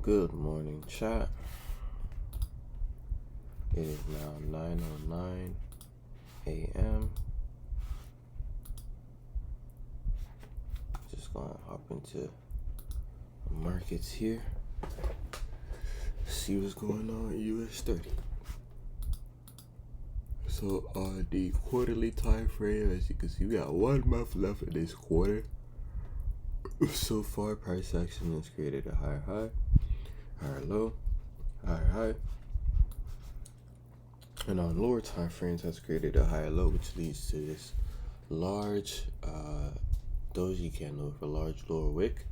Good morning, chat. It is now 9:09 a.m. Just gonna hop into the markets here. See what's going on US 30. So on the quarterly time frame, as you can see, we got 1 month left in this quarter. So far, price action has created a higher high, higher low, higher high. And on lower time frames has created a higher low, which leads to this large doji candle with a large lower wick,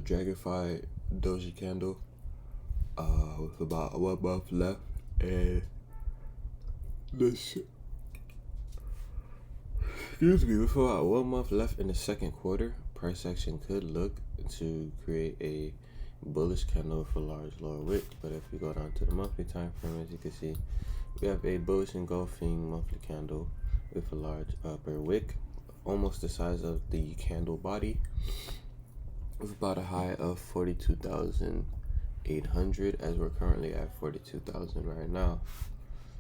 dragonfly doji candle with about 1 month left, and this with about 1 month left in the second quarter, price action could look to create a bullish candle with a large lower wick. But if we go down to the monthly time frame, as you can see, we have a bullish engulfing monthly candle with a large upper wick, almost the size of the candle body, with about a high of 42,800, as we're currently at 42,000 right now.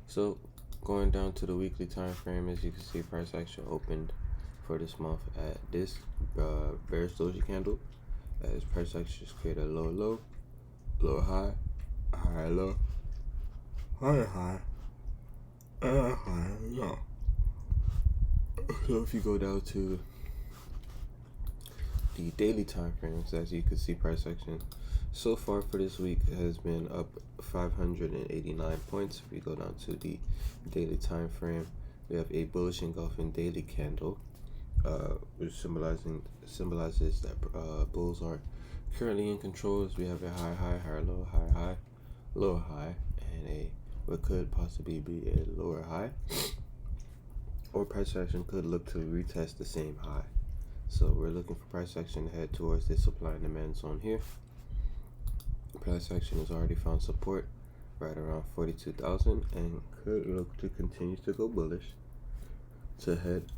So going down to the weekly time frame, as you can see, price action opened for this month at this bearish doji candle, as price action just created a lower low, lower high, higher low, higher high, higher low. So if you go down to the daily time frames, as you can see, price action so far for this week has been up 589 points. If we go down to the daily time frame, we have a bullish engulfing daily candle, which symbolizes that bulls are currently in control. As we have a higher high, higher low, higher high, lower high, and what could possibly be a lower high, or price action could look to retest the same high. So we're looking for price action to head towards this supply and demand zone here. Price action has already found support right around 42,000 and could look to continue to go bullish to head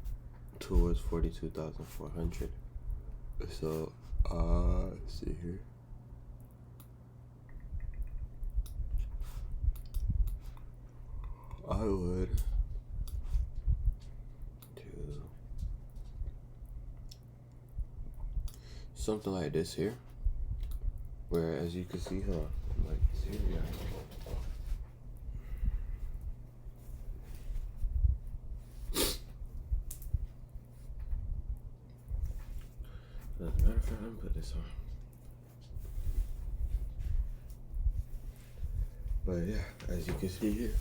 towards 42,400. So let's see here. I would do something like this here, where, as you can see, like this here, yeah. As a matter of fact, let me put this on. But yeah, as you can see here,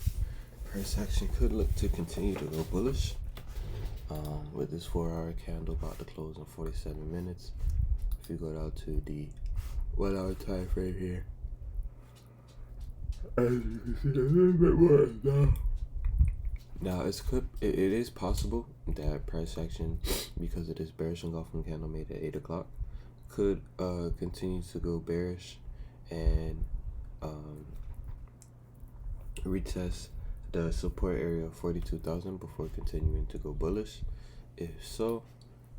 price action could look to continue to go bullish. With this 4-hour candle about to close in 47 minutes. If you go down to the 1 hour time frame here, as you can see, a little bit more now. Now it is possible that price action, because of this bearish engulfing candle made at 8 o'clock, could continue to go bearish and retest the support area of 42,000 before continuing to go bullish. If so,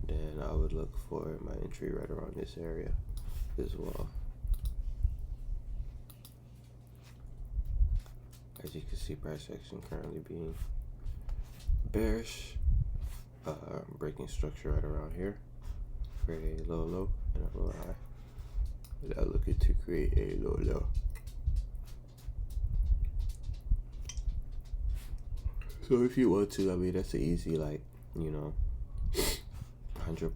then I would look for my entry right around this area as well. As you can see, price action currently being bearish, breaking structure right around here, create a low low and a low high, without looking to create a low low. So if you want to, I mean, that's an easy, 100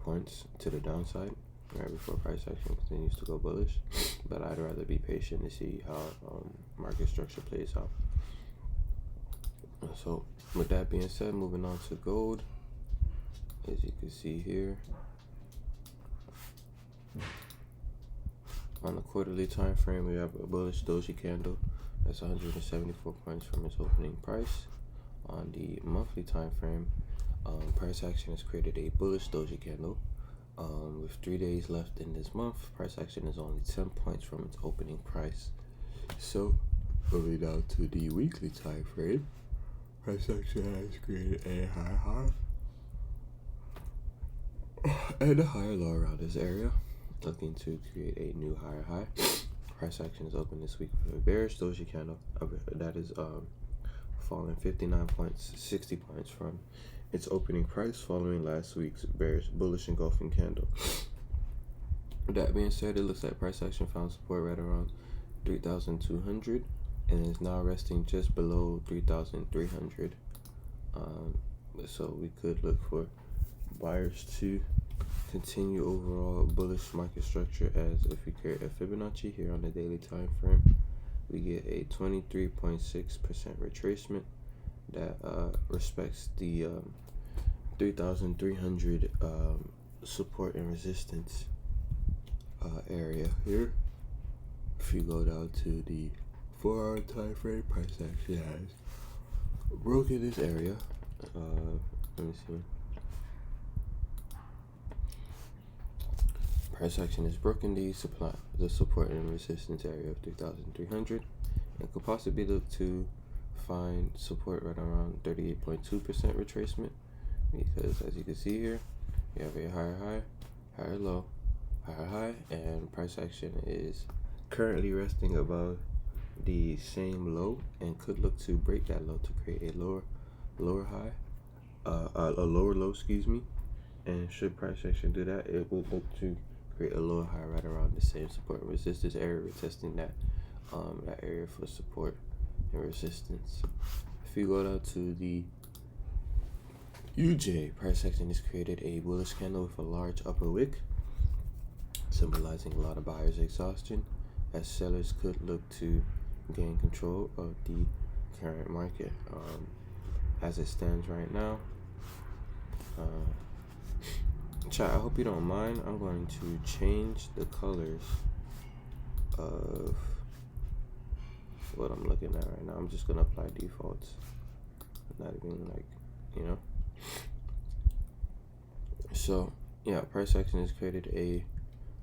points to the downside right before price action continues to go bullish. But I'd rather be patient to see how market structure plays out. So with that being said, moving on to gold. As you can see here, on the quarterly time frame, we have a bullish doji candle that's 174 points from its opening price. On the monthly time frame, price action has created a bullish doji candle. With 3 days left in this month, price action is only 10 points from its opening price. So moving down to the weekly time frame, price action has created a higher high and a higher low around this area, looking to create a new higher high Price action is open this week for a bearish doji candle that is falling 59 points, 60 points from its opening price following last week's bearish bullish engulfing candle. That being said, it looks like price action found support right around 3,200 and is now resting just below 3,300. So we could look for buyers to continue overall bullish market structure, as if we create a Fibonacci here on the daily time frame, we get a 23.6% retracement that respects the 3,300 support and resistance area here. If you go down to the 4-hour time frame, price action has broken this area. Let me see. Price action has broken the support and resistance area of 3,300, and could possibly look to find support right around 38.2% retracement, because as you can see here, you have a higher high, higher low, higher high, and price action is currently resting above the same low and could look to break that low to create a lower high, a lower low, excuse me. And should price action do that, it will look to create a lower high right around the same support and resistance area. We're testing that that area for support and resistance. If you go down to the UJ, price action has created a bullish candle with a large upper wick, symbolizing a lot of buyers' exhaustion, as sellers could look to gain control of the current market. As it stands right now, chat, I hope you don't mind. I'm going to change the colors of what I'm looking at right now. I'm just going to apply defaults. Not even So, yeah, price action has created a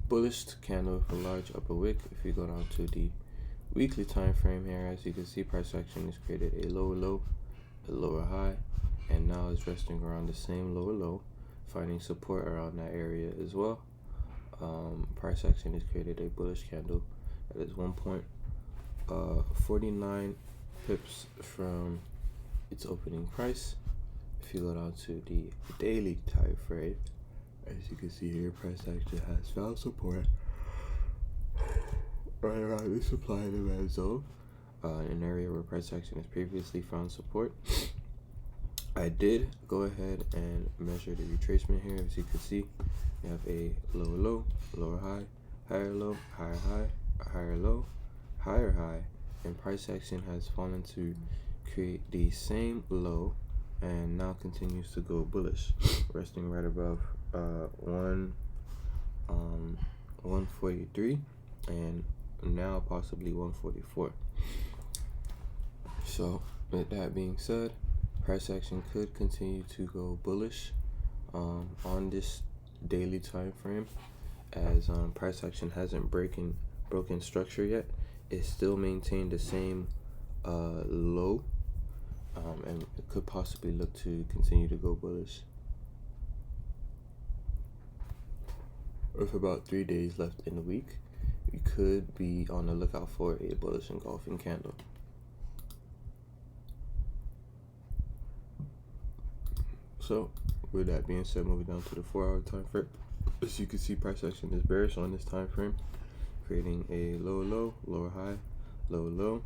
bullish candle with a large upper wick. If you go down to the weekly time frame here, as you can see, price action has created a lower low, a lower high, and now is resting around the same lower low, finding support around that area as well. Price action has created a bullish candle that is 1.49 pips from its opening price. If you go down to the daily time frame, as you can see here, price action has found support right around the supply and demand zone, an area where price action has previously found support. I did go ahead and measure the retracement here. As you can see, you have a lower low, lower high, higher low, higher high, higher low, higher high, and price action has fallen to create the same low and now continues to go bullish, resting right above 143 and now possibly 144. So with that being said, price action could continue to go bullish on this daily time frame, as price action hasn't broken structure yet. It still maintained the same low, and it could possibly look to continue to go bullish with about 3 days left in the week. You could be on the lookout for a bullish engulfing candle. So with that being said, moving down to the 4-hour time frame, as you can see, price action is bearish on this time frame, creating a lower low, lower high, lower low,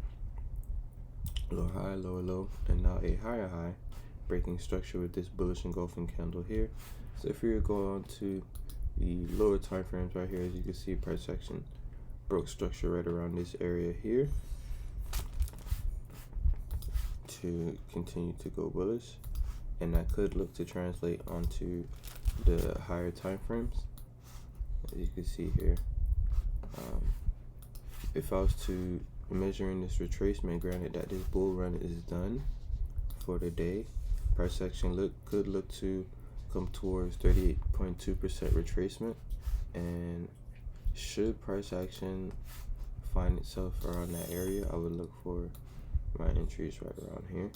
lower high, lower low, and now a higher high, breaking structure with this bullish engulfing candle here. So if you go on to the lower time frames right here, as you can see, price action broke structure right around this area here to continue to go bullish, and that could look to translate onto the higher time frames. As you can see here, if I was to measuring this retracement, granted that this bull run is done for the day, price action could look to come towards 38.2% retracement, and should price action find itself around that area, I would look for my entries right around here.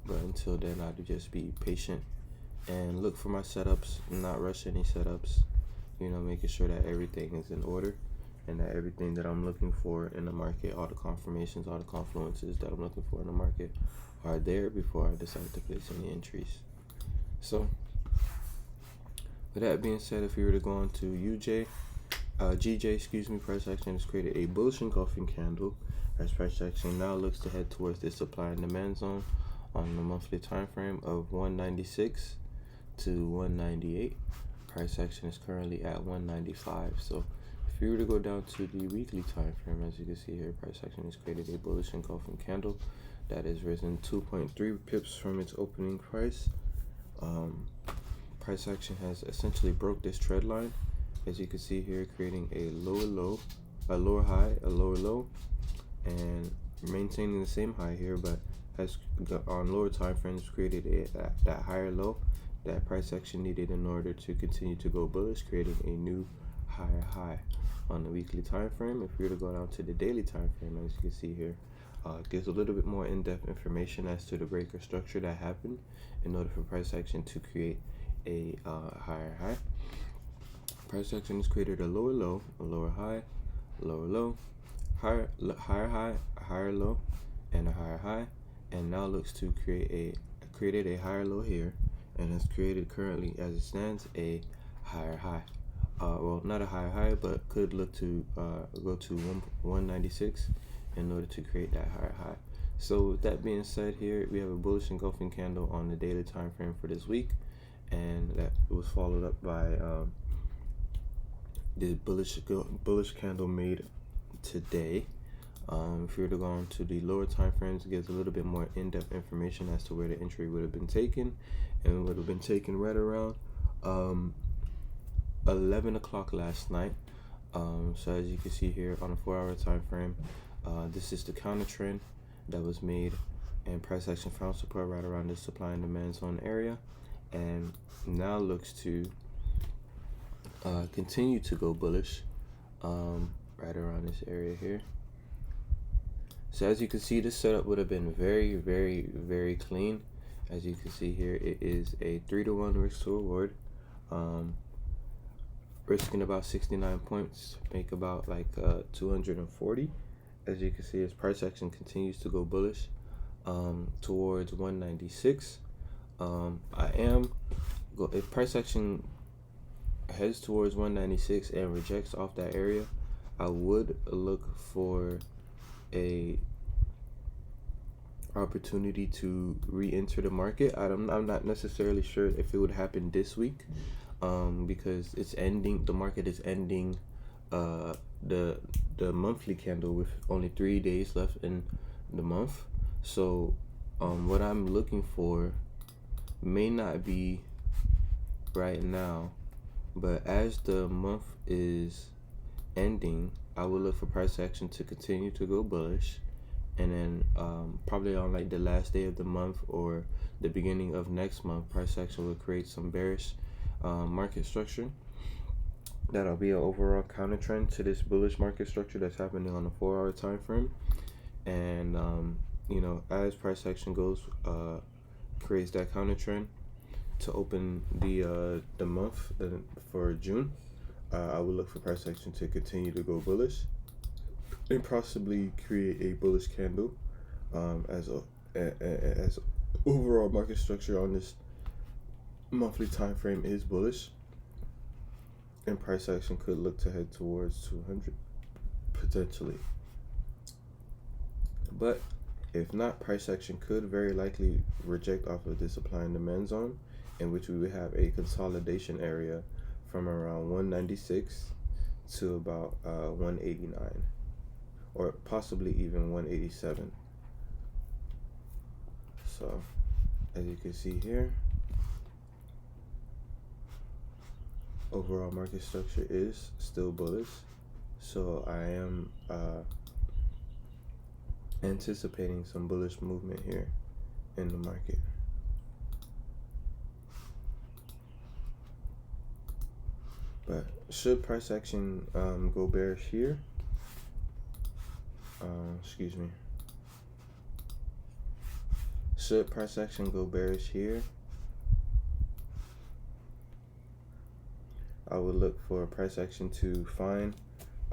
But until then, I'd just be patient and look for my setups, not rush any setups, making sure that everything is in order and that everything that I'm looking for in the market, all the confirmations, all the confluences that I'm looking for in the market are there before I decide to place any entries. So with that being said, if we were to go on to GJ, price action has created a bullish engulfing candle as price action now looks to head towards the supply and demand zone on the monthly time frame of 196 to 198. Price action is currently at 195. So if you were to go down to the weekly time frame, as you can see here, price action has created a bullish engulfing candle that has risen 2.3 pips from its opening price. Price action has essentially broke this trend line, as you can see here, creating a lower low, a lower high, a lower low, and maintaining the same high here, but has on lower time frames created that higher low that price action needed in order to continue to go bullish, creating a new higher high on the weekly time frame. If we were to go down to the daily time frame, as you can see here, gives a little bit more in-depth information as to the breaker structure that happened in order for price action to create a higher high. Price action has created a lower low, a lower high, lower low, higher high, a higher low, and a higher high, and now looks to created a higher low here, and has created currently, as it stands, a higher high. Well, not a higher high, but could look to go to 196 in order to create that higher high. So with that being said, here we have a bullish engulfing candle on the daily time frame for this week, and that was followed up by the bullish candle made today. If we were to go on to the lower time frames, it gives a little bit more in-depth information as to where the entry would have been taken, and would have been taken right around 11 o'clock last night. So as you can see here on a 4-hour time frame, this is the counter trend that was made, and price action found support right around the supply and demand zone area, and now looks to continue to go bullish right around this area here. So as you can see, this setup would have been very, very, very clean. As you can see here, it is a 3-to-1 risk to reward, risking about 69 points, make about like 240. As you can see, as price action continues to go bullish towards 196. If price action heads towards 196 and rejects off that area, I would look for a opportunity to re-enter the market. I'm not necessarily sure if it would happen this week, because it's ending. The market is ending the monthly candle with only 3 days left in the month. So what I'm looking for may not be right now, but as the month is ending, I will look for price action to continue to go bullish, and then probably on like the last day of the month or the beginning of next month, price action will create some bearish market structure. That'll be an overall counter trend to this bullish market structure that's happening on a 4-hour time frame. And you know, as price action goes, creates that counter trend to open the month for June, I would look for price action to continue to go bullish and possibly create a bullish candle as overall market structure on this monthly time frame is bullish, and price action could look to head towards 200 potentially. But if not, price action could very likely reject off of the supply and demand zone, in which we would have a consolidation area from around 196 to about 189, or possibly even 187. So as you can see here, overall market structure is still bullish, so I am anticipating some bullish movement here in the market. But should price action go bearish here, should price action go bearish here, I would look for price action to find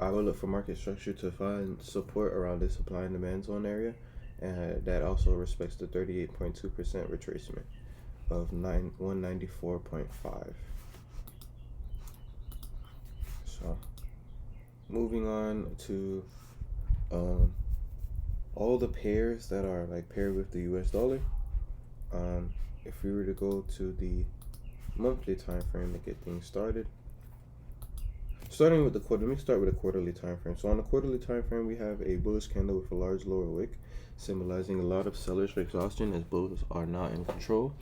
I would look for market structure to find support around this supply and demand zone area, and that also respects the 38.2% retracement of 194.5. So moving on to all the pairs that are like paired with the US dollar. If we were to go to the monthly time frame to get things started, starting with the quarter, let me start with a quarterly time frame. So on the quarterly time frame, we have a bullish candle with a large lower wick, symbolizing a lot of sellers exhaustion as bulls are not in control.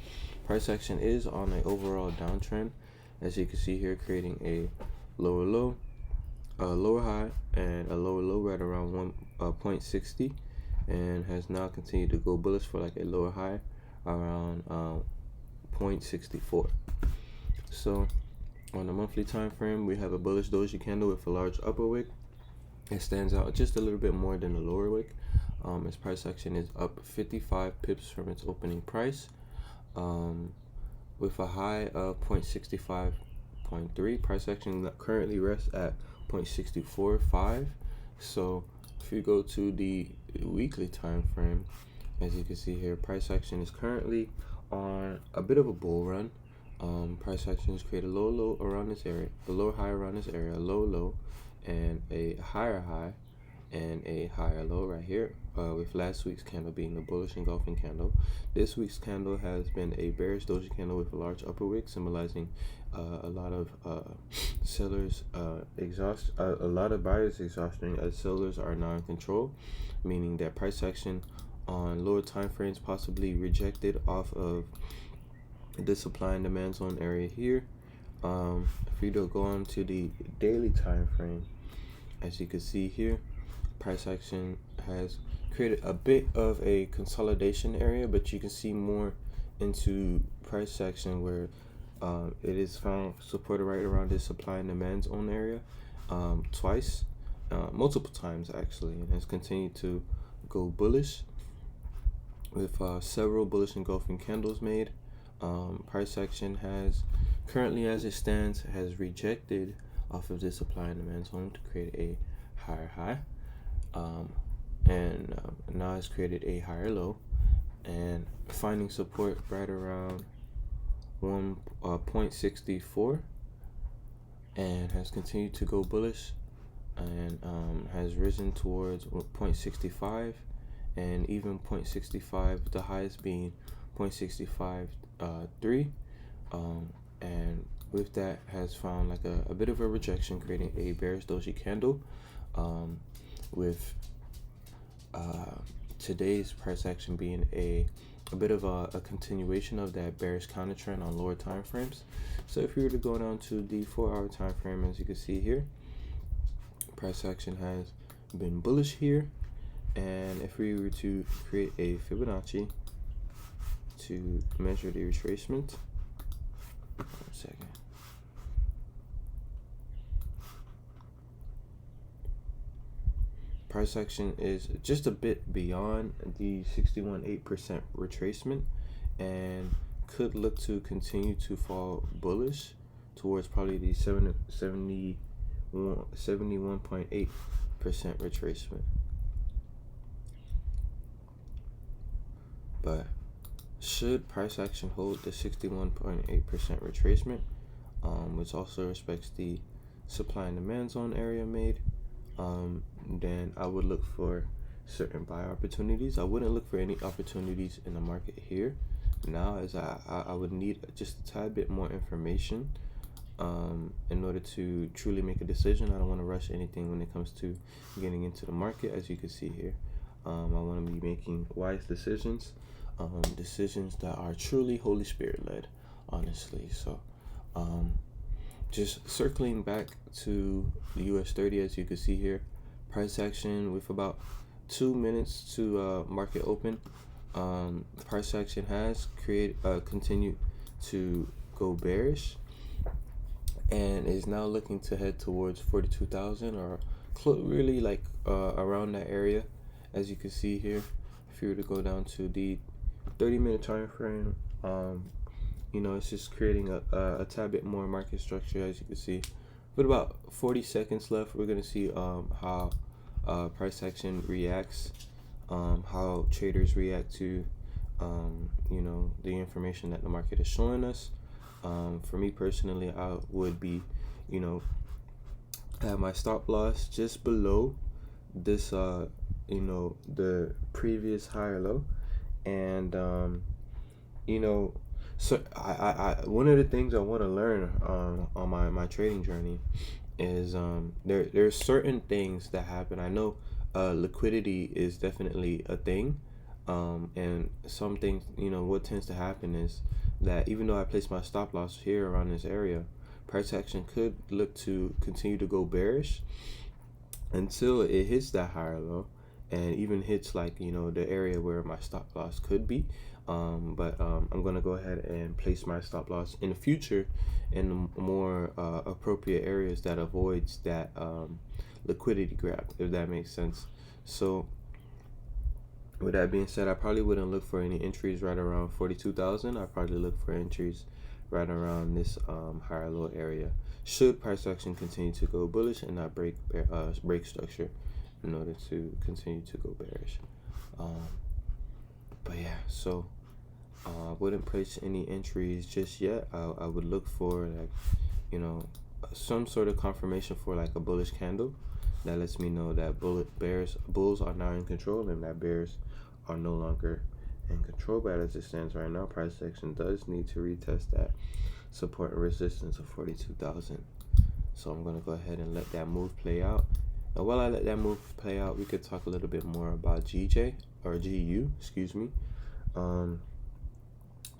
Price action is on an overall downtrend, as you can see here, creating a lower low, a lower high, and a lower low right around 1.60, and has now continued to go bullish for like a lower high around 0.64. So on the monthly time frame, we have a bullish doji candle with a large upper wick. It stands out just a little bit more than the lower wick. Its price action is up 55 pips from its opening price, with a high of 0.65.3. Price action currently rests at 0.645. So if you go to the weekly time frame, as you can see here, price action is currently on a bit of a bull run. Price action has created a low low around this area, a lower high around this area, a low low, and a higher high, and a higher low right here, with last week's candle being the bullish engulfing candle. This week's candle has been a bearish doji candle with a large upper wick, symbolizing a lot of sellers a lot of buyers exhausting as sellers are now in control, meaning that price action on lower time frames possibly rejected off of the supply and demand zone area here. If we go on to the daily time frame, as you can see here, price action has created a bit of a consolidation area, but you can see more into price action where it is found supported right around this supply and demand zone area twice, multiple times actually, and has continued to go bullish with several bullish engulfing candles made. Price action has currently, as it stands, has rejected off of this supply and demand zone to create a higher high, and now has created a higher low, and finding support right around 1.64, and has continued to go bullish, and has risen towards 0.65, and even 0.65, the highest being 0.65.3, and with that has found like a bit of a rejection, creating a bearish doji candle, with today's price action being a bit of a continuation of that bearish counter trend on lower time frames. So if we were to go down to the 4-hour time frame, as you can see here, price action has been bullish here, and if we were to create a Fibonacci to measure the retracement, 1 second. Price action is just a bit beyond the 61.8% retracement, and could look to continue to fall bullish towards probably the 71.8% retracement. But should price action hold the 61.8% retracement, which also respects the supply and demand zone area made, then I would look for certain buy opportunities. I wouldn't look for any opportunities in the market here now, as I would need just a tad bit more information in order to truly make a decision. I don't want to rush anything when it comes to getting into the market. As you can see here, I want to be making wise decisions, decisions that are truly Holy Spirit led, honestly. So just circling back to the US 30, as you can see here, price action with about 2 minutes to market open, price action has continued to go bearish, and is now looking to head towards 42,000, or really like around that area. As you can see here, if you were to go down to the 30-minute time frame, it's just creating a tad bit more market structure, as you can see, with about 40 seconds left, we're gonna see how price action reacts, how traders react to the information that the market is showing us. For me personally, I would be have my stop loss just below this the previous high or low, and so I one of the things I want to learn on my trading journey is there's certain things that happen. I know liquidity is definitely a thing, and some things, what tends to happen is that even though I place my stop loss here around this area, price action could look to continue to go bearish until it hits that higher low, and even hits like the area where my stop loss could be. But I'm gonna go ahead and place my stop loss in the future in more appropriate areas that avoids that liquidity grab, if that makes sense. So with that being said, I probably wouldn't look for any entries right around 42,000. I probably look for entries right around this higher low area, should price action continue to go bullish and not break structure in order to continue to go bearish. But yeah, so I wouldn't place any entries just yet. I would look for like some sort of confirmation for like a bullish candle that lets me know that bulls are now in control and that bears are no longer in control. But as it stands right now, price action does need to retest that support and resistance of 42,000. So I'm gonna go ahead and let that move play out. And while I let that move play out, we could talk a little bit more about GU, excuse me.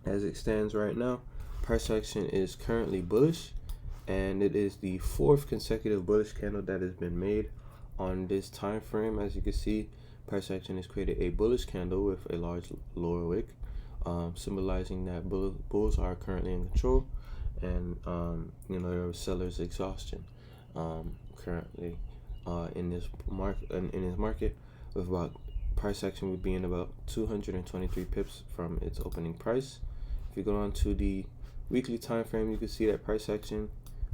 As it stands right now, price action is currently bullish, and it is the fourth consecutive bullish candle that has been made on this time frame. As you can see, price action has created a bullish candle with a large lower wick, symbolizing that bulls are currently in control, and there are sellers exhaustion currently in this market, with about price action would be in about 223 pips from its opening price. If you go on to the weekly time frame, you can see that price action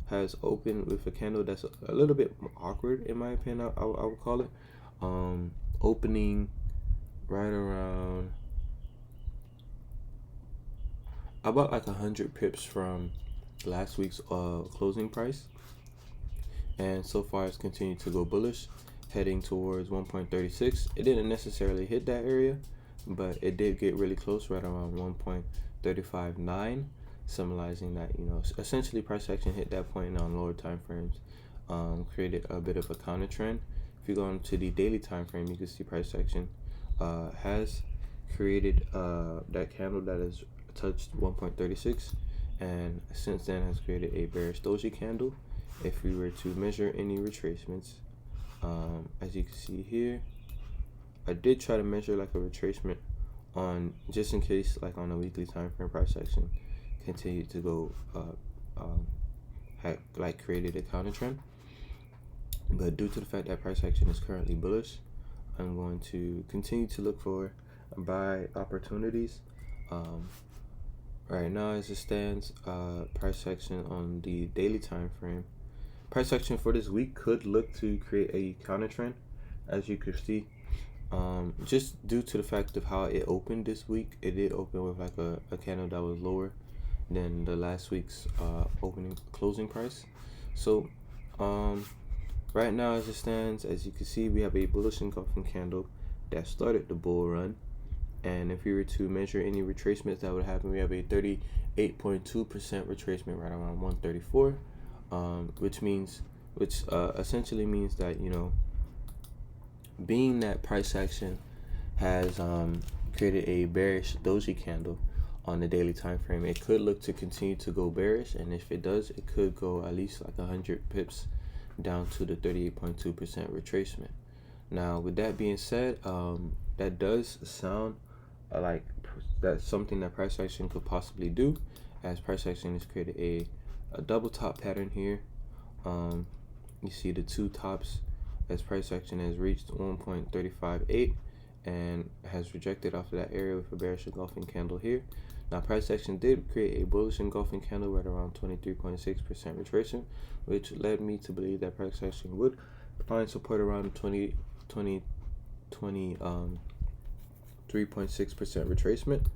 has opened with a candle that's a little bit awkward, in my opinion. I would call it opening right around about like 100 pips from last week's closing price, and so far it's continued to go bullish, heading towards 1.36. It didn't necessarily hit that area, but it did get really close, right around 1.359, symbolizing that essentially price action hit that point on lower time frames, created a bit of a counter trend. If you go into the daily time frame, you can see price action has created that candle that has touched 1.36, and since then has created a bearish doji candle. If we were to measure any retracements, as you can see here, I did try to measure like a retracement on, just in case, like on a weekly time frame, price action continued to go had like created a counter trend. But due to the fact that price action is currently bullish, I'm going to continue to look for buy opportunities. Right now, as it stands, price action on the daily time frame, price action for this week could look to create a counter trend, as you can see. Just due to the fact of how it opened this week, it did open with like a candle that was lower than the last week's closing price. So right now, as it stands, as you can see, we have a bullish engulfing candle that started the bull run, and if we were to measure any retracements that would happen, we have a 38.2% retracement right around 134, which essentially means that being that price action has created a bearish doji candle on the daily time frame, it could look to continue to go bearish, and if it does, it could go at least like 100 pips down to the 38.2% retracement. Now, with that being said, that does sound like that's something that price action could possibly do, as price action has created a double top pattern here. You see the two tops, as price action has reached 1.358 and has rejected off of that area with a bearish engulfing candle here. Now, price action did create a bullish engulfing candle right around 23.6% retracement, which led me to believe that price action would find support around 3.6% retracement.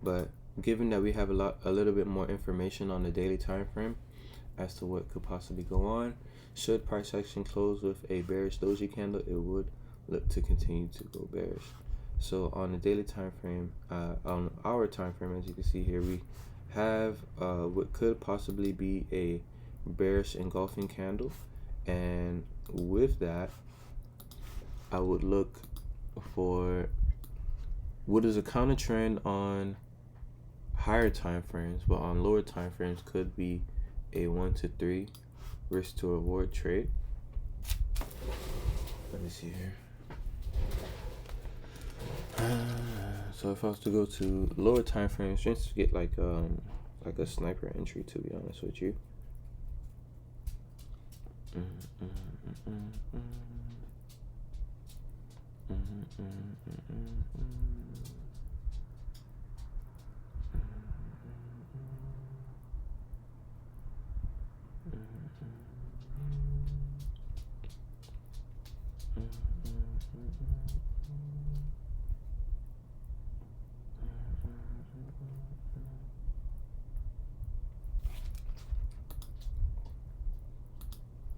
But given that we have a little bit more information on the daily time frame as to what could possibly go on, should price action close with a bearish doji candle, it would look to continue to go bearish. So on the daily time frame, on our time frame, as you can see here, we have what could possibly be a bearish engulfing candle, and with that, I would look for what is a counter trend on higher time frames, but on lower time frames could be a 1 to 3 risk to reward trade. Let me see here. So if I was to go to lower time frames, just to get like a sniper entry, to be honest with you.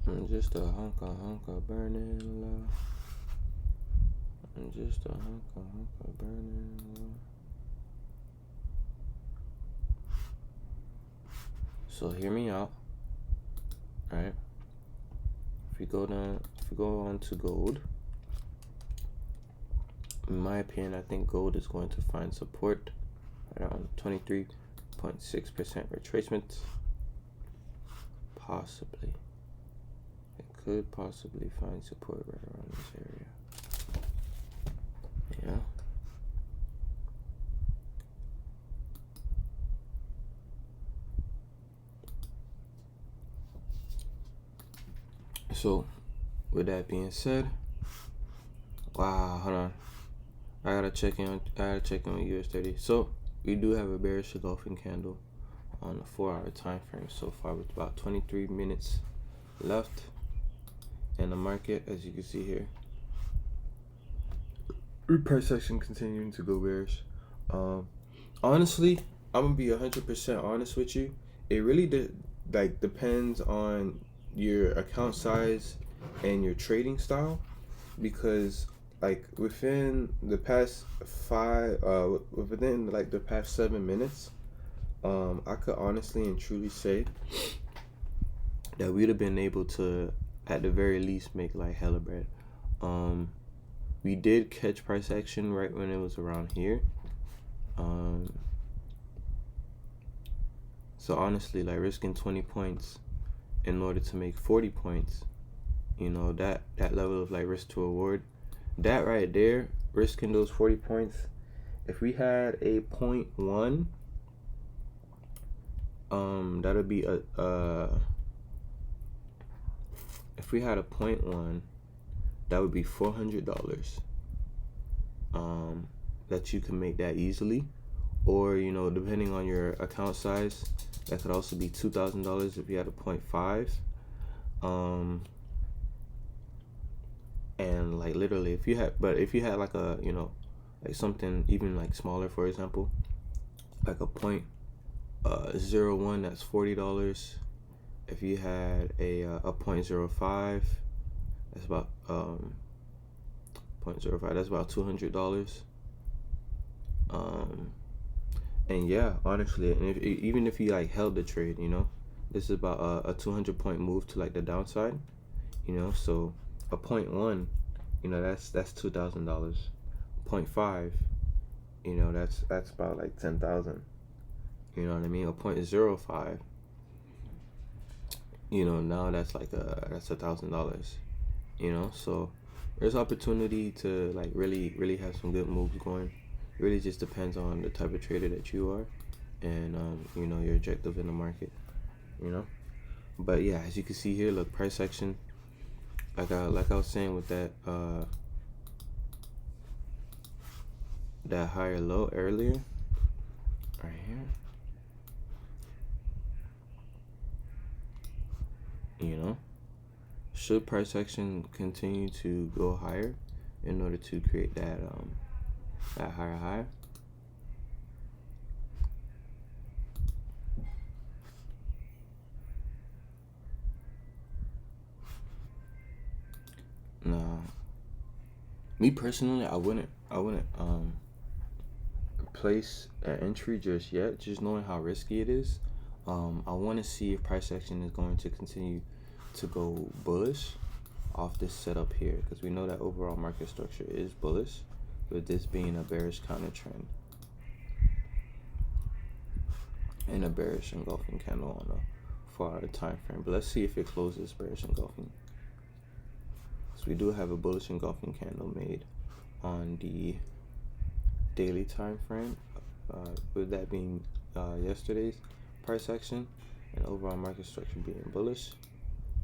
I'm just a hunk of burning love. I'm just a hunk of burning love. So hear me out, right? If we go on to gold, in my opinion, I think gold is going to find support around 23.6% retracement. Possibly. It could possibly find support right around this area. Yeah. So, with that being said, wow, hold on. I gotta check in with US30. So we do have a bearish engulfing candle on the 4-hour time frame so far, with about 23 minutes left in the market, as you can see here. Price action continuing to go bearish. Honestly, I'm gonna be 100% honest with you. It really depends on your account size and your trading style, because like within the past the past 7 minutes, I could honestly and truly say that we'd have been able to, at the very least, make like hella bread. We did catch price action right when it was around here. So honestly, like risking 20 points in order to make 40 points, you know, that level of like risk to reward, that right there, risking those 40 points, if we had a 0.1, that'll be if we had a 0.1, that would be $400 that you can make that easily. Or, you know, depending on your account size, that could also be $2,000 if you had a 0.5. And like literally, if you had like a, you know, like something even like smaller, for example, like a 0.01, that's $40. If you had a 0.05, that's about 0.05, that's about $200. And yeah, honestly, and even if you like held the trade, you know, this is about a 200 point move to like the downside, you know. So a 0.1, you know, that's $2,000. 0.5, you know, that's about like 10,000. You know what I mean? A 0.05, you know, now that's like that's $1,000. You know, so there's opportunity to like really have some good moves going. Really just depends on the type of trader that you are, and you know, your objective in the market, you know. But yeah, as you can see here, look, price action, like I was saying with that that higher low earlier, right here, you know, should price action continue to go higher in order to create that higher high? Nah, me personally, I wouldn't place an entry just yet, just knowing how risky it is. I want to see if price action is going to continue to go bullish off this setup here, because we know that overall market structure is bullish, with this being a bearish counter trend and a bearish engulfing candle on a 4-hour time frame. But let's see if it closes bearish engulfing. So we do have a bullish engulfing candle made on the daily time frame, with that being yesterday's price action and overall market structure being bullish.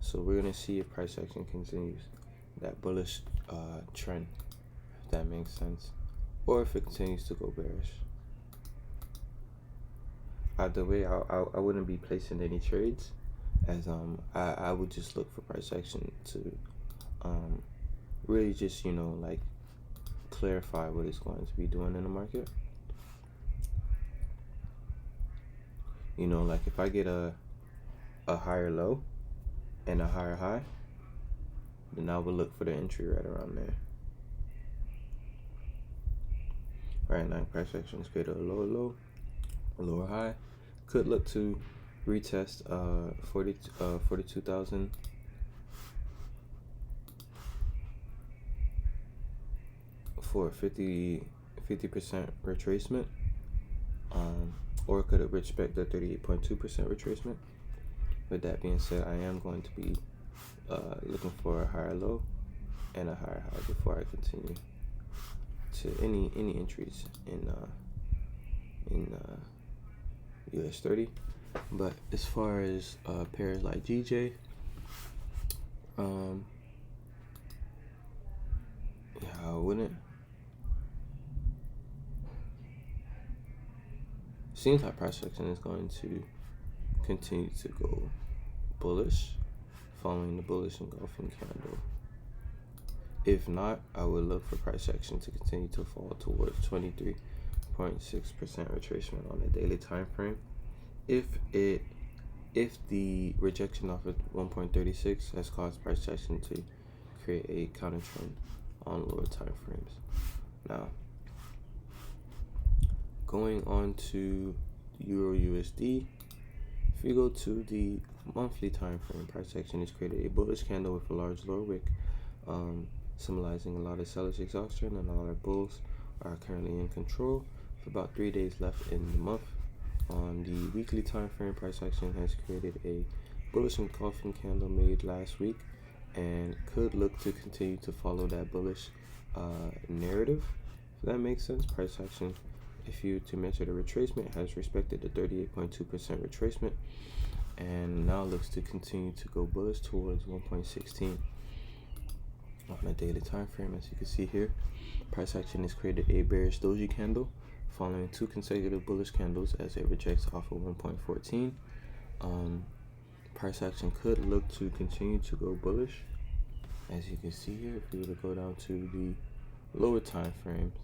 So we're gonna see if price action continues that bullish trend, if that makes sense, or if it continues to go bearish. Either way, I wouldn't be placing any trades, as I would just look for price action to really just, you know, like clarify what it's going to be doing in the market. You know, like if I get a higher low and a higher high, then I would look for the entry right around there. Right now, price action is created a lower low, a lower high. Could look to retest 42,000 for 50% retracement, or could it respect the 38.2% retracement? With that being said, I am going to be looking for a higher low and a higher high before I continue to any entries in US 30. But as far as pairs like GJ, yeah, I wouldn't. Seems like price action is going to continue to go bullish, following the bullish engulfing candle. If not, I would look for price action to continue to fall towards 23.6% retracement on the daily time frame. If the rejection off of 1.36 has caused price action to create a counter trend on lower time frames. Now, going on to Euro USD, if you go to the monthly time frame, price action has created a bullish candle with a large lower wick, symbolizing a lot of sellers exhaustion, and a lot of bulls are currently in control. With about 3 days left in the month. On the weekly time frame, price action has created a bullish engulfing candle made last week, and could look to continue to follow that bullish narrative. If that makes sense, price action, if you to measure the retracement, has respected the 38.2% retracement, and now looks to continue to go bullish towards 1.16 on a daily time frame. As you can see here, price action has created a bearish doji candle following 2 consecutive bullish candles as it rejects off of 1.14. Price action could look to continue to go bullish, as you can see here. If we were to go down to the lower time frames,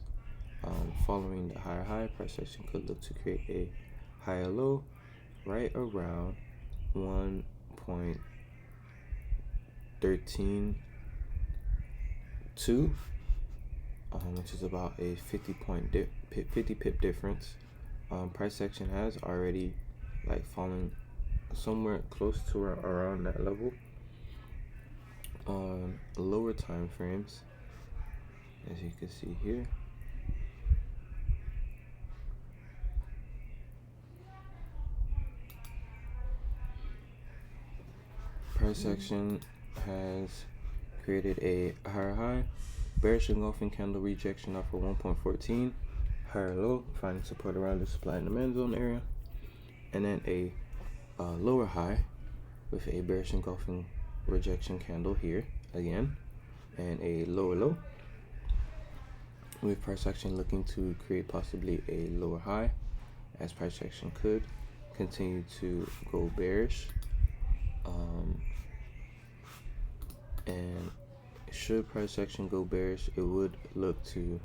following the higher high, price action could look to create a higher low right around 1.132, which is about a 50 pip difference. Price action has already like fallen somewhere close to around that level on lower time frames, as you can see here. Price action has created a higher high, bearish engulfing candle rejection off of 1.14, higher low, finding support around the supply and demand zone area, and then a lower high with a bearish engulfing rejection candle here again, and a lower low with price action looking to create possibly a lower high, as price action could continue to go bearish. And should price action go bearish, it would look to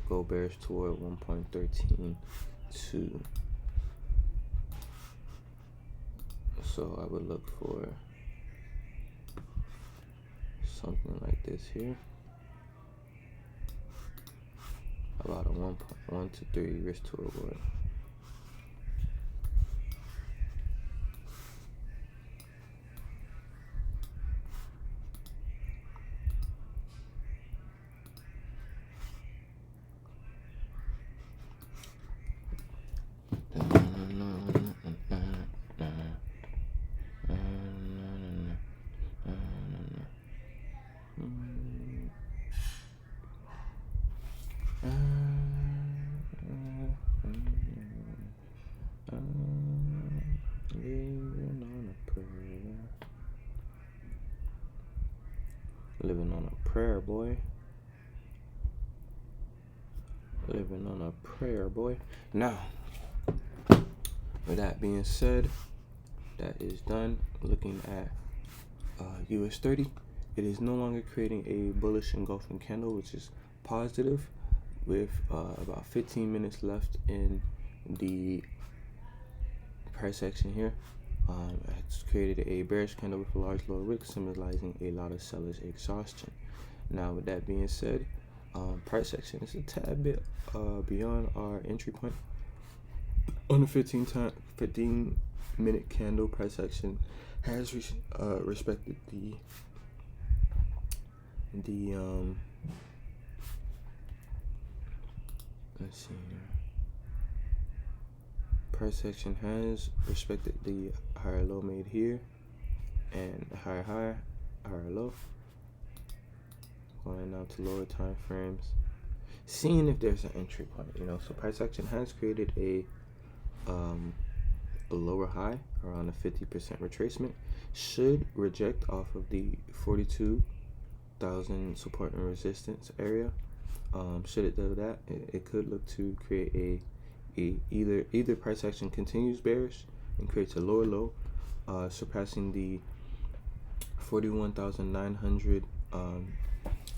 go bearish toward 1.132. So I would look for something like this here, about a 1.123 risk to reward. Living on a prayer, boy. Living on a prayer, boy. Now, with that being said, that is done. Looking at US 30, it is no longer creating a bullish engulfing candle, which is positive, with about 15 minutes left in the price action here. It's created a bearish candle with a large lower wick, symbolizing a lot of sellers exhaustion. Now, with that being said, price action is a tad bit beyond our entry point. On the 15-minute candle, price action has respected the let's see here. Price action has respected the higher low made here and the higher high, higher low. Going down to lower time frames, seeing if there's an entry point. So price action has created a lower high around a 50% retracement. Should reject off of the 42,000 support and resistance area. Should it do that, it could look to create either price action continues bearish and creates a lower low, surpassing the 41,900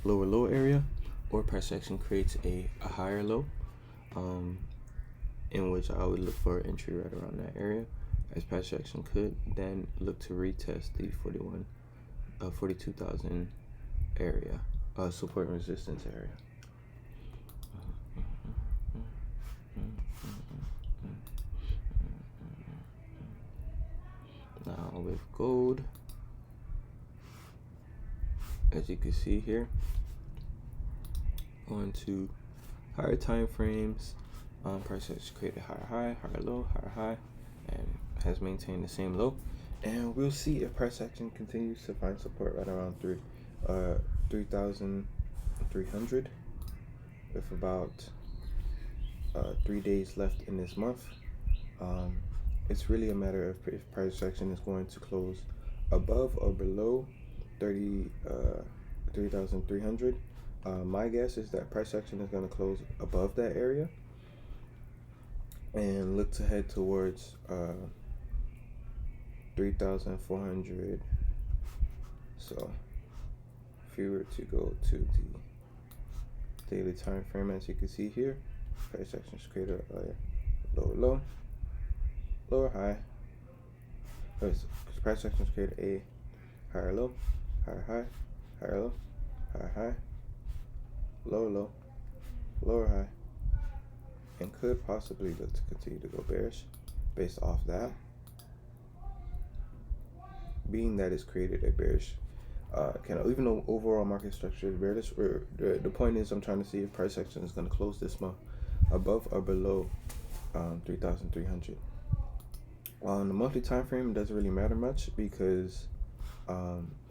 lower low area, or price action creates a higher low, in which I would look for entry right around that area, as price action could then look to retest the 42,000 area, support and resistance area. Now with gold, as you can see here, on to higher time frames, price has created higher high, higher low, higher high, and has maintained the same low. And we'll see if price action continues to find support right around 3,300, with about 3 days left in this month. It's really a matter of if price action is going to close above or below 3,300. My guess is that price action is going to close above that area and look to head towards 3,400. So if you were to go to the daily time frame, as you can see here, price action is created a lower low, lower high. Price action is created a higher low, higher high, higher low, higher high, lower low, lower high, and could possibly look to continue to go bearish based off that, being that it's created a bearish candle. Even though overall market structure is bearish, the point is I'm trying to see if price action is going to close this month above or below 3,300. On the monthly time frame, it doesn't really matter much because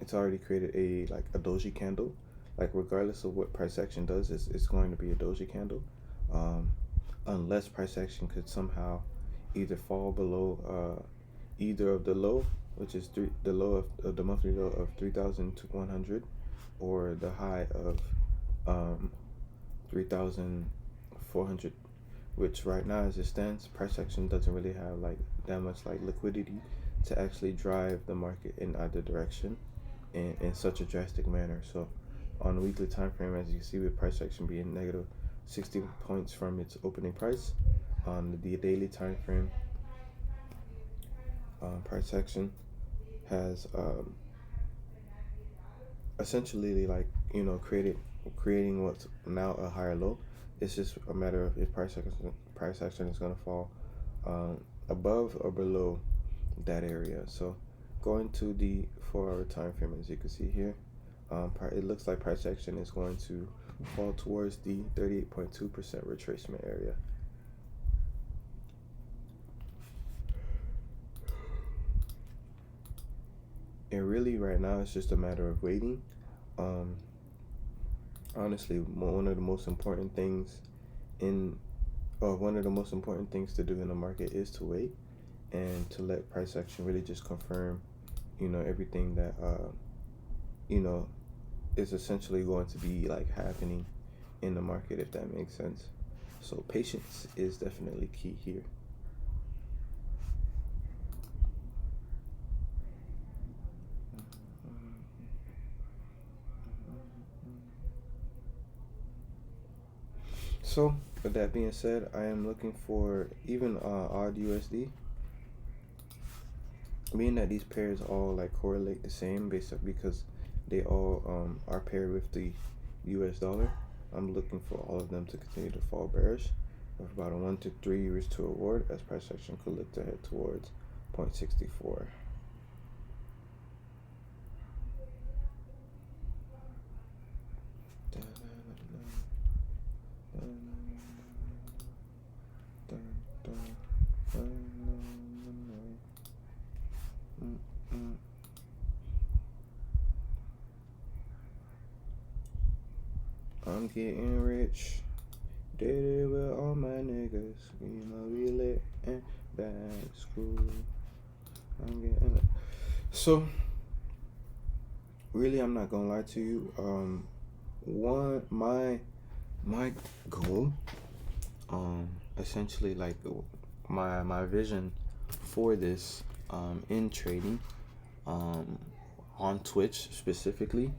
it's already created a doji candle. Like, regardless of what price action does, it's going to be a doji candle, unless price action could somehow either fall below either of the low, which is the low of the monthly low of 3,100, or the high of 3,400, which right now as it stands, price action doesn't really have like that much like liquidity to actually drive the market in either direction in such a drastic manner. So on the weekly time frame, as you can see, with price action being negative 60 points from its opening price, on the daily time frame, price action has essentially, like, creating what's now a higher low. It's just a matter of if price action is going to fall above or below that area. So going to the 4-hour time frame, as you can see here, it looks like price action is going to fall towards the 38.2% retracement area. And really right now it's just a matter of waiting. Honestly, one of the most important things to do in the market is to wait and to let price action really just confirm, everything that is essentially going to be like happening in the market, if that makes sense. So patience is definitely key here. So with that being said, I am looking for even odd USD. Being that these pairs all like correlate the same because they all are paired with the US dollar, I'm looking for all of them to continue to fall bearish with about a 1 to 3 risk to reward, as price action could look to head towards 0.64. I'm getting rich, did it with all my niggas, we lit and back school. I'm getting it. So really, I'm not gonna lie to you. My goal, essentially, like my vision for this in trading, on Twitch specifically,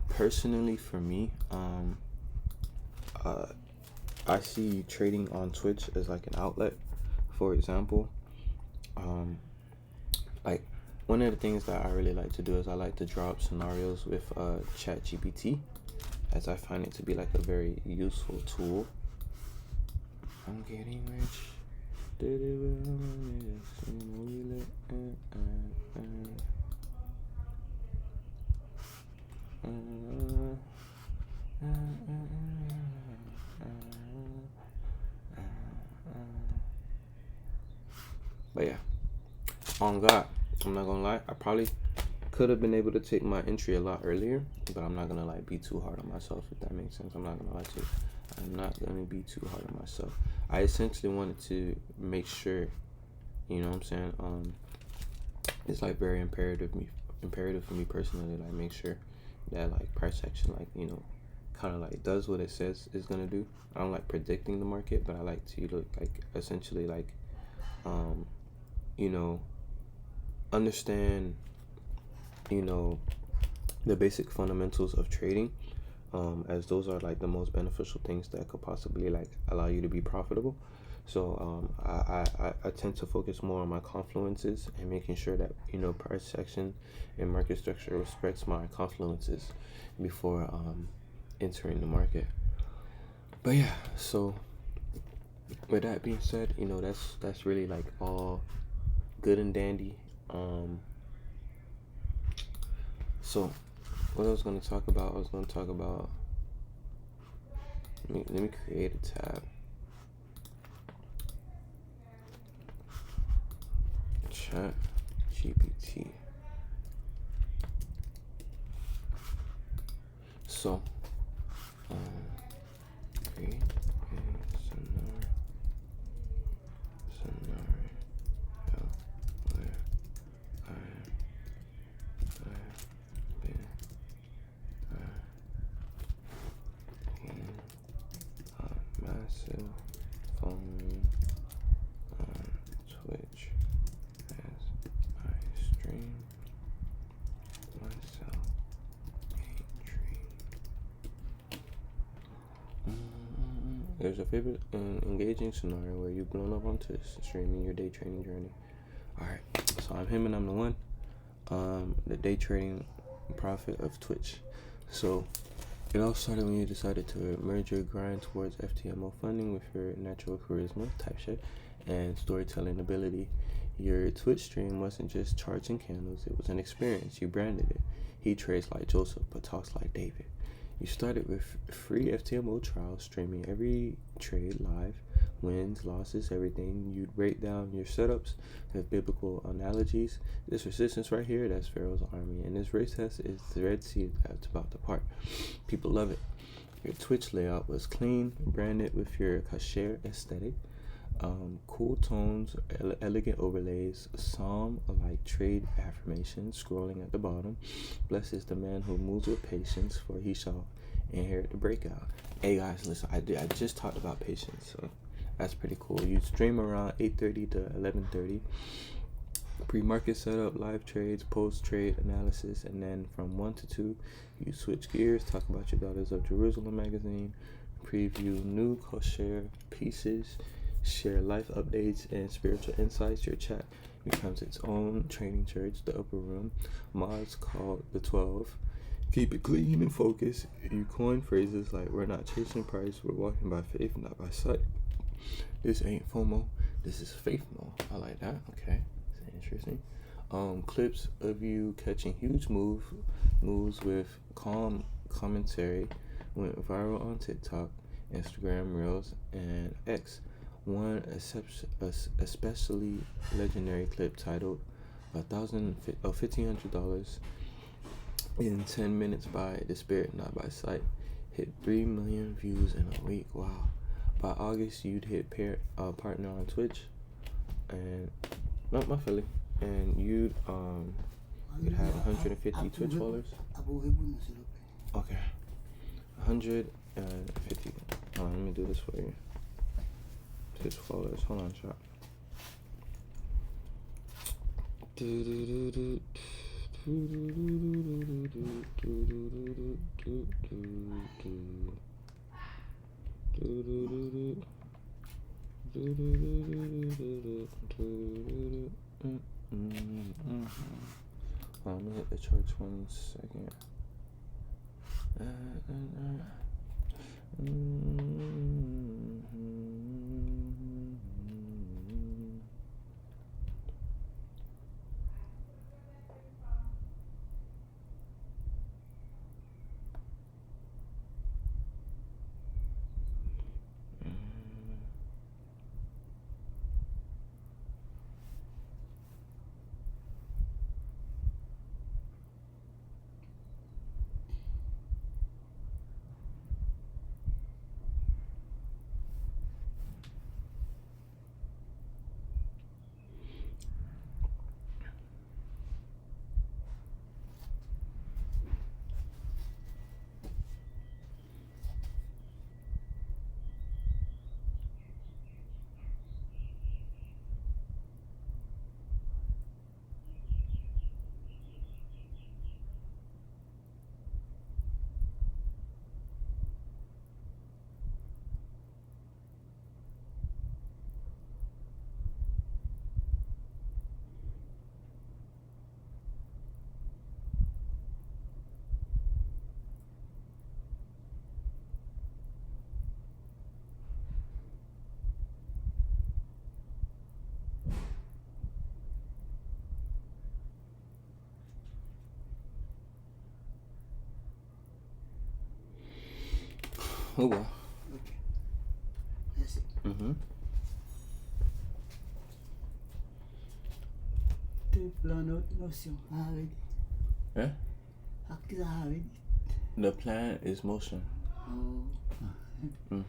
personally for me, I see trading on Twitch as like an outlet. For example, like one of the things that I really like to do is I like to draw up scenarios with ChatGPT, as I find it to be like a very useful tool. I'm getting rich. Did it with all my niggas, But yeah, on God, I'm not gonna lie, I probably could have been able to take my entry a lot earlier, but I'm not gonna like be too hard on myself, if that makes sense. I'm not gonna lie to you. I'm not gonna be too hard on myself. I essentially wanted to make sure, you know what I'm saying, it's like very imperative for me personally, like make sure that like price action, like, kind of like does what it says it's gonna do. I don't like predicting the market, but I like to like essentially like understand the basic fundamentals of trading, as those are like the most beneficial things that could possibly like allow you to be profitable. So I tend to focus more on my confluences and making sure that price action and market structure respects my confluences before entering the market. But yeah, so with that being said, that's really like all good and dandy. So what I was going to talk about, let me create a tab. Chat GPT. So create a scenario where I There's a favorite and engaging scenario where you've blown up on Twitch, streaming your day trading journey. Alright, so I'm him and I'm the one. The day trading prophet of Twitch. So it all started when you decided to merge your grind towards FTMO funding with your natural charisma, type shit, and storytelling ability. Your Twitch stream wasn't just charts and candles, it was an experience. You branded it. He trades like Joseph, but talks like David. You started with free FTMO trials, streaming every trade live, wins, losses, everything. You'd break down your setups with biblical analogies. This resistance right here, that's Pharaoh's army. And this race test is the Red Sea that's about to part. People love it. Your Twitch layout was clean, branded with your kasher aesthetic. Cool tones, elegant overlays, psalm-like trade affirmations scrolling at the bottom. Blessed is the man who moves with patience, for he shall inherit the breakout. Hey guys, listen, I just talked about patience, so that's pretty cool. You stream around 8:30 to 11:30. Pre-market setup, live trades, post-trade analysis, and then from 1 to 2, you switch gears, talk about your Daughters of Jerusalem magazine, preview new kosher pieces, share life updates and spiritual insights. Your chat becomes its own training church, the upper room. Mods called the 12. Keep it clean and focused. You coin phrases like, we're not chasing price, we're walking by faith, not by sight. This ain't FOMO, this is FaithMo. I like that. Okay, that's interesting. Clips of you catching huge moves with calm commentary went viral on TikTok, Instagram Reels, and X. One especially legendary clip titled $1,500 in 10 minutes by the Spirit, not by sight, hit 3 million views in a week. Wow. By August, you'd hit partner on Twitch, and not my Philly, and you'd have 150 Twitch followers. Okay, 150. Let me do this for you. Twitch followers. Hold on, chat. Let me hit the charts 1 second. Oh well. Okay. That's it. Yeah? The plan is motion. Alright,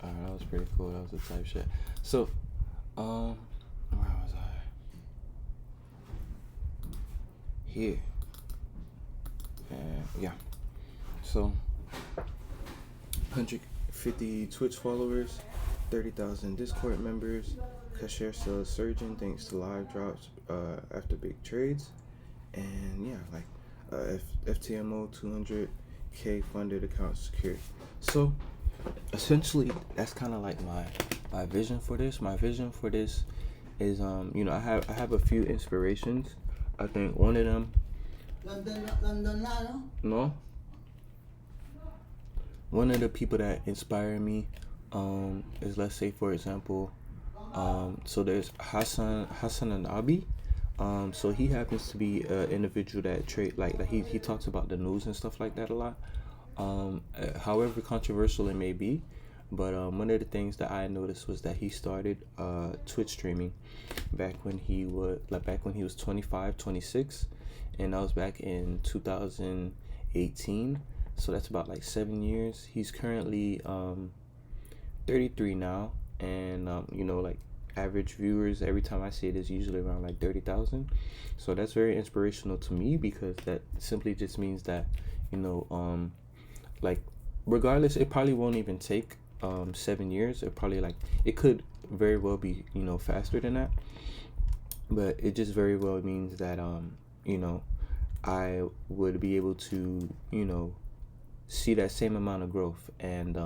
that was pretty cool. That was the type shit. So, where was I? Here. Yeah. So, 150 Twitch followers, 30,000 Discord members. Cashier sales surging thanks to live drops after big trades. And yeah, like FTMO 200K K funded account security. So essentially that's kind of like my vision for this. My vision for this is I have a few inspirations. I think one of them London na, no? no one of the people that inspire me is, let's say for example, so there's Hassan and Abi. So he happens to be an individual that he talks about the news and stuff like that a lot. However controversial it may be, but one of the things that I noticed was that he started Twitch streaming back when he was 25, 26, and that was back in 2018. So that's about like 7 years. He's currently 33 now, and like average viewers every time I see it is usually around like 30,000. So that's very inspirational to me, because that simply just means that like regardless, it probably won't even take 7 years. It could very well be faster than that, but it just very well means that I would be able to see that same amount of growth, and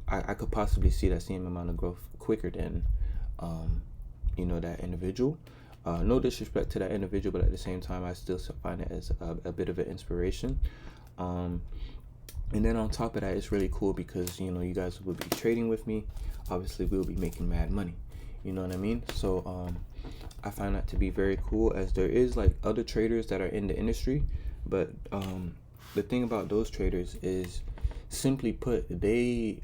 I could possibly see that same amount of growth quicker than that individual. No disrespect to that individual, but at the same time I still find it as a bit of an inspiration. And then on top of that, it's really cool because you guys will be trading with me. Obviously we'll be making mad money, you know what I mean? So I find that to be very cool, as there is like other traders that are in the industry, but the thing about those traders is, simply put, they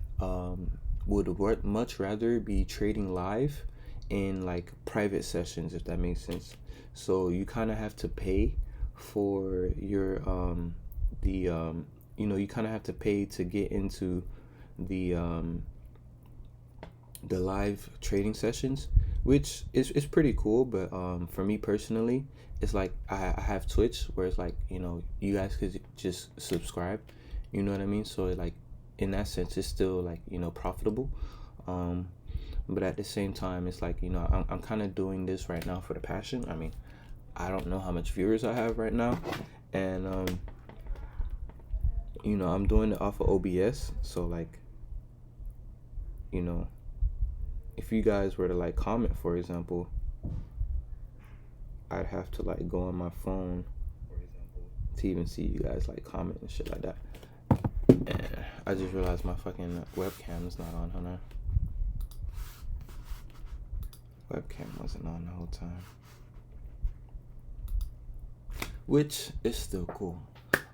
would much rather be trading live in like private sessions, if that makes sense. So you kind of have to pay for your you kind of have to pay to get into the live trading sessions, which is pretty cool. But for me personally, it's like I have Twitch, where it's like you guys could just subscribe, you know what I mean? So like in that sense, it's still like profitable. But at the same time, it's like I'm kind of doing this right now for the passion. I mean, I don't know how much viewers I have right now, and I'm doing it off of OBS. So like if you guys were to like comment, for example, I'd have to like go on my phone to even see you guys like comment and shit like that. And I just realized my fucking webcam is not on, huh? Webcam wasn't on the whole time, which is still cool.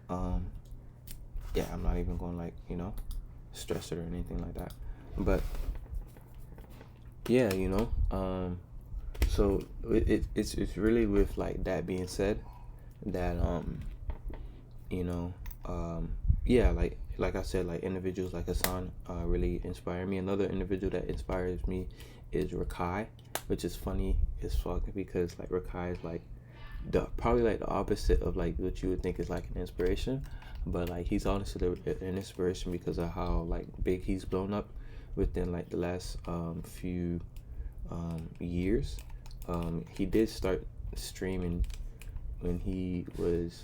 Yeah, I'm not even going like stress it or anything like that, but yeah, so it's really, with like that being said, that yeah, like I said, like individuals like Hassan really inspire me. Another individual that inspires me is Rakai, which is funny as fuck, because like Rakai is like probably like the opposite of like what you would think is like an inspiration, but like he's honestly an inspiration because of how like big he's blown up within like the last few years. He did start streaming when he was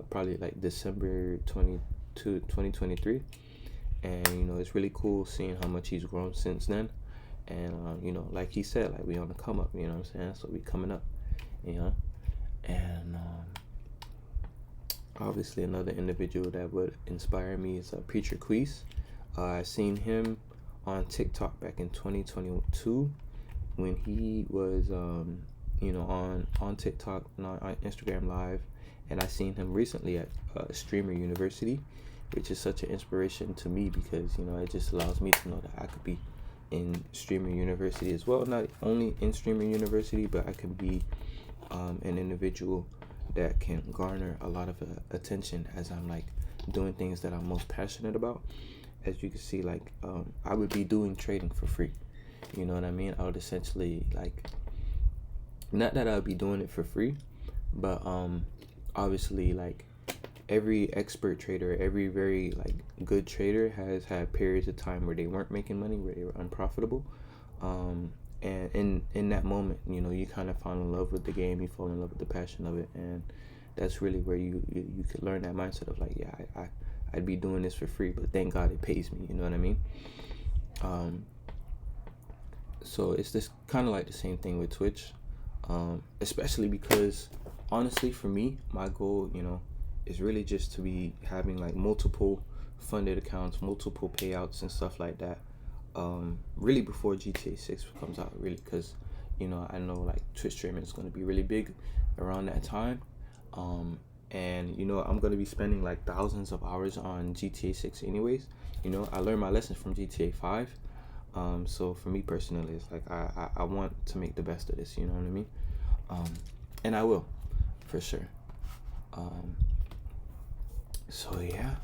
probably like December 2023, and it's really cool seeing how much he's grown since then. And like he said, like we on the come up, you know what I'm saying? So we coming up, and obviously another individual that would inspire me is Preacher Queese. I seen him on TikTok back in 2022 when he was on TikTok and on Instagram Live, and I seen him recently at Streamer University, which is such an inspiration to me, because it just allows me to know that I could be in Streamer University as well. Not only in Streamer University, but I can be an individual that can garner a lot of attention as I'm like doing things that I'm most passionate about. As you can see, like I would be doing trading for free, you know what I mean? I would essentially, like, not that I would be doing it for free, but obviously, like, every expert trader, every very like good trader has had periods of time where they weren't making money, where they were unprofitable, and in that moment, you kind of fall in love with the game, you fall in love with the passion of it, and that's really where you could learn that mindset of like, yeah, I'd be doing this for free, but thank God it pays me. You know what I mean? So it's this kind of like the same thing with Twitch, especially because honestly, for me, my goal, is really just to be having like multiple funded accounts, multiple payouts and stuff like that. Really before GTA 6 comes out, really, because I know like Twitch streaming is going to be really big around that time. And I'm going to be spending like thousands of hours on GTA 6 anyways. I learned my lessons from GTA 5. So for me personally, it's like I want to make the best of this, you know what I mean? And I will, for sure. So yeah,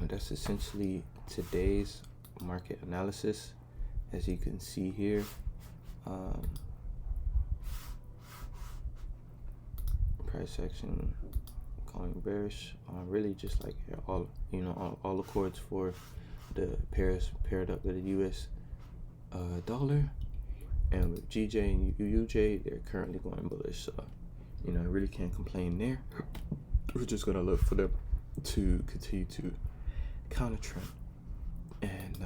that's essentially today's market analysis. As you can see here, price action going bearish, really just like all accords for the pairs paired up with the US dollar, and with GJ and UJ, they're currently going bullish. So I really can't complain there. We're just gonna look for them to continue to counter trend. And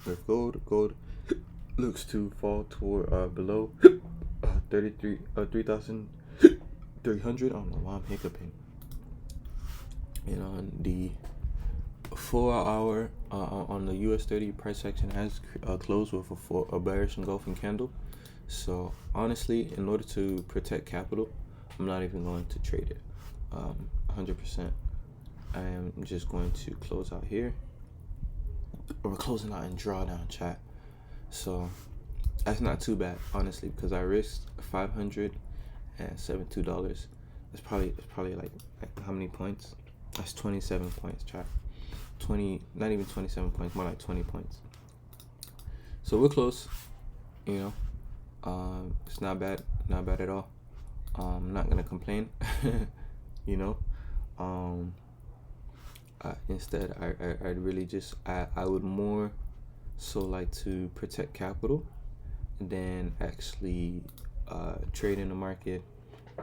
with gold looks to fall toward below 3,300. I don't know why I'm hiccuping. And the 4 hour on the US 30 price action has closed with a bearish engulfing candle. So honestly, in order to protect capital, I'm not even going to trade it 100%. I am just going to close out here. We're closing out in drawdown, chat. So that's not too bad, honestly, because I risked $572. It's probably like how many points? That's 27 points, chat. 20, not even 27 points, more like 20 points. So we're close, it's not bad at all. I'm not gonna complain. Instead, I'd really just I would more so like to protect capital than actually trade in the market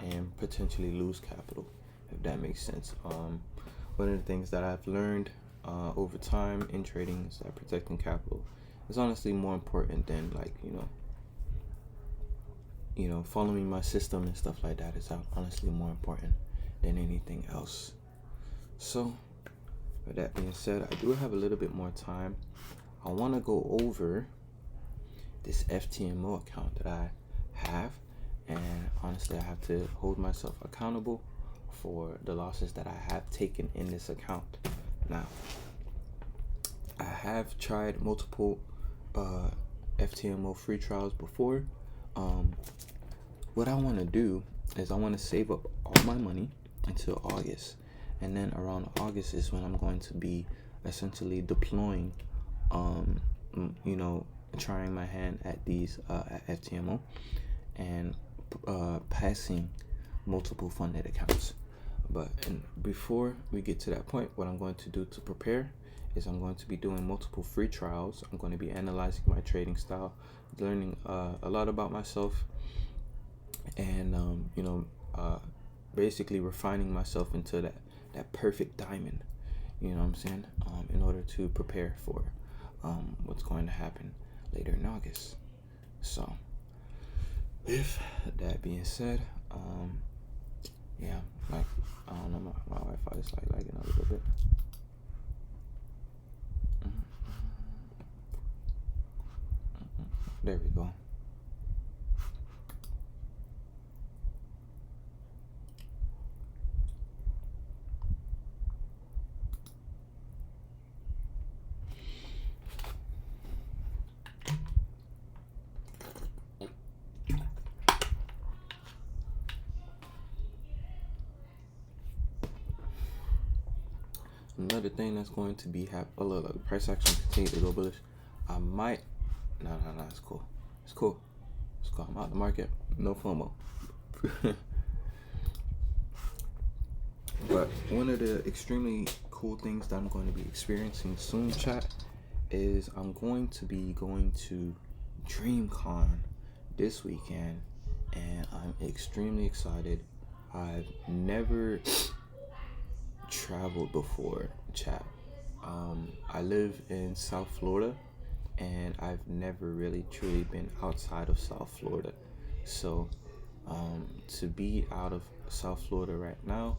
and potentially lose capital, if that makes sense. One of the things that I've learned over time in trading is that protecting capital is honestly more important than like following my system and stuff like that is honestly more important than anything else. So with that being said, I do have a little bit more time. I want to go over this FTMO account that I have, and honestly I have to hold myself accountable for the losses that I have taken in this account. Now, I have tried multiple FTMO free trials before. What I want to do is I want to save up all my money until August, and then around August is when I'm going to be essentially deploying, trying my hand at these at FTMO and passing multiple funded accounts. But before we get to that point, what I'm going to do to prepare is I'm going to be doing multiple free trials. I'm going to be analyzing my trading style, learning a lot about myself, and basically refining myself into that perfect diamond, you know what I'm saying, in order to prepare for what's going to happen later in August. So with that being said, yeah, like I don't know, my Wi-Fi is like lagging a little bit. There we go. Another thing that's going to be look, price action continue to go bullish. I might, no, it's cool. I'm out the market, no FOMO. But one of the extremely cool things that I'm going to be experiencing soon, chat, is I'm going to be going to DreamCon this weekend, and I'm extremely excited. I've never traveled before, chat. I live in South Florida, and I've never really truly been outside of South Florida. So, to be out of South Florida right now,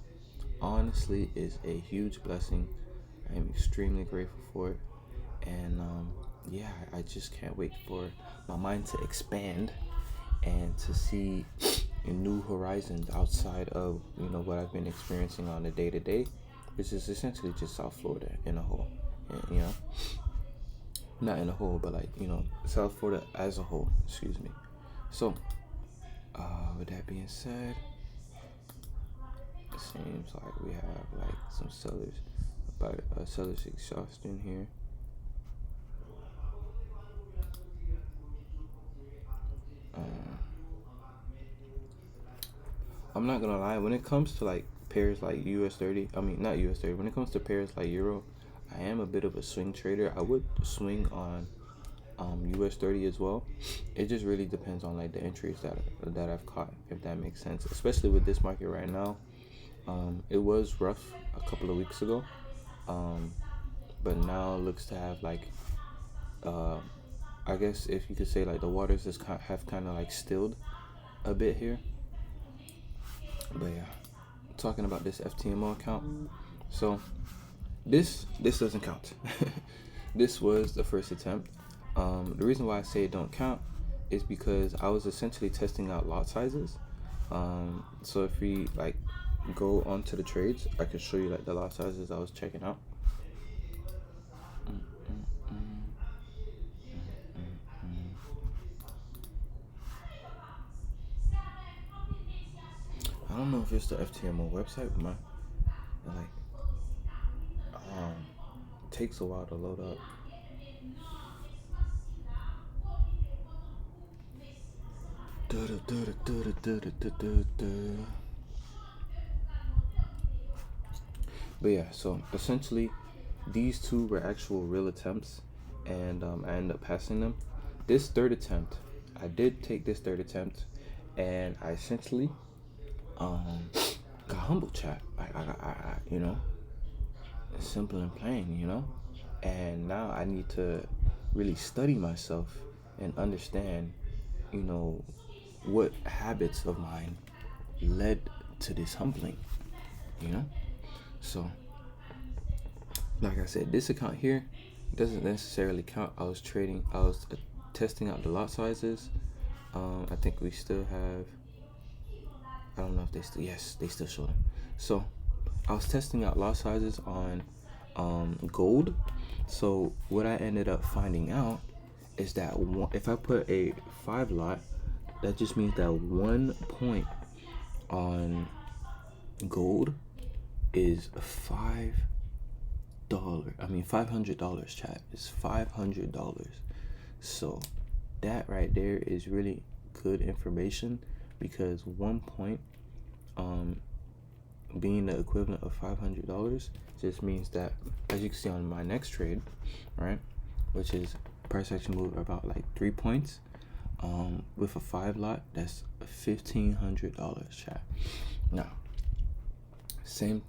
honestly, is a huge blessing. I am extremely grateful for it, and yeah, I just can't wait for my mind to expand and to see new horizons outside of what I've been experiencing on a day to day, which is essentially just South Florida in a whole, and, not in a whole, but like South Florida as a whole. Excuse me. So, with that being said, it seems like we have like some sellers, about sellers exhaustion here. I'm not gonna lie, when it comes to like pairs like US 30, I mean not US 30, when it comes to pairs like Euro, I am a bit of a swing trader. I would swing on US 30 as well. It just really depends on like the entries that I've caught, if that makes sense. Especially with this market right now. It was rough a couple of weeks ago. But now looks to have like I guess if you could say like the waters have kind of like stilled a bit here. But yeah, talking about this FTMO account. So this doesn't count. This was the first attempt. The reason why I say it don't count is because I was essentially testing out lot sizes. So if we like go onto the trades, I can show you like the lot sizes I was checking out. I don't know if it's the FTMO website, but like takes a while to load up. But yeah, so essentially these two were actual real attempts, and I ended up passing them. This third attempt, I did take this third attempt, and I essentially got humble, chat. I simple and plain, and now I need to really study myself and understand, what habits of mine led to this humbling, so like I said, this account here doesn't necessarily count. I was testing out the lot sizes. I think we still have, I don't know if they still show them. So I was testing out lot sizes on gold. So what I ended up finding out is that if I put a 5 lot, that just means that 1 point on gold is $5. $500, chat. It's $500. So that right there is really good information, because 1 point being the equivalent of $500 just means that, as you can see on my next trade, right, which is price action move about like 3 points, with a 5 lot, that's $1,500, chat. Now same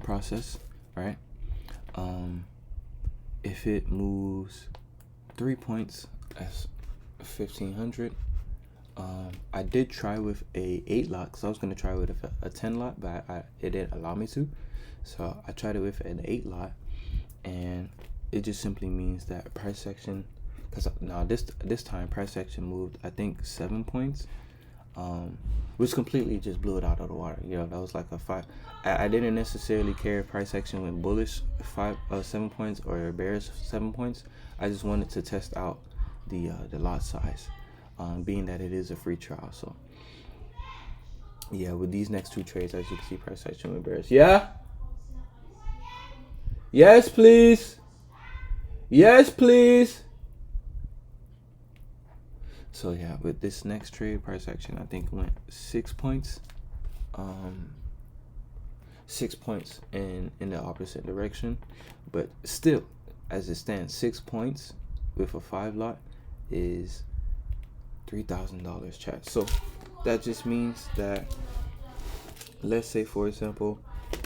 process, right? If it moves 3 points, that's 1,500. I did try with a 8 lot, because I was going to try with a 10 lot, but it didn't allow me to. So I tried it with an 8 lot, and it just simply means that price action, because now this time price action moved, I think 7 points, which completely just blew it out of the water. That was like a 5. I didn't necessarily care if price action went bullish 7 points or bearish 7 points. I just wanted to test out the lot size, being that it is a free trial. So yeah, with these next 2 trades, as you can see, price action went bearish. Yeah. Yes, please. Yes, please. So yeah, with this next trade, price action I think went 6 points. 6 points in the opposite direction, but still, as it stands, 6 points with a 5 lot is $3,000, chat. So that just means that let's say for example,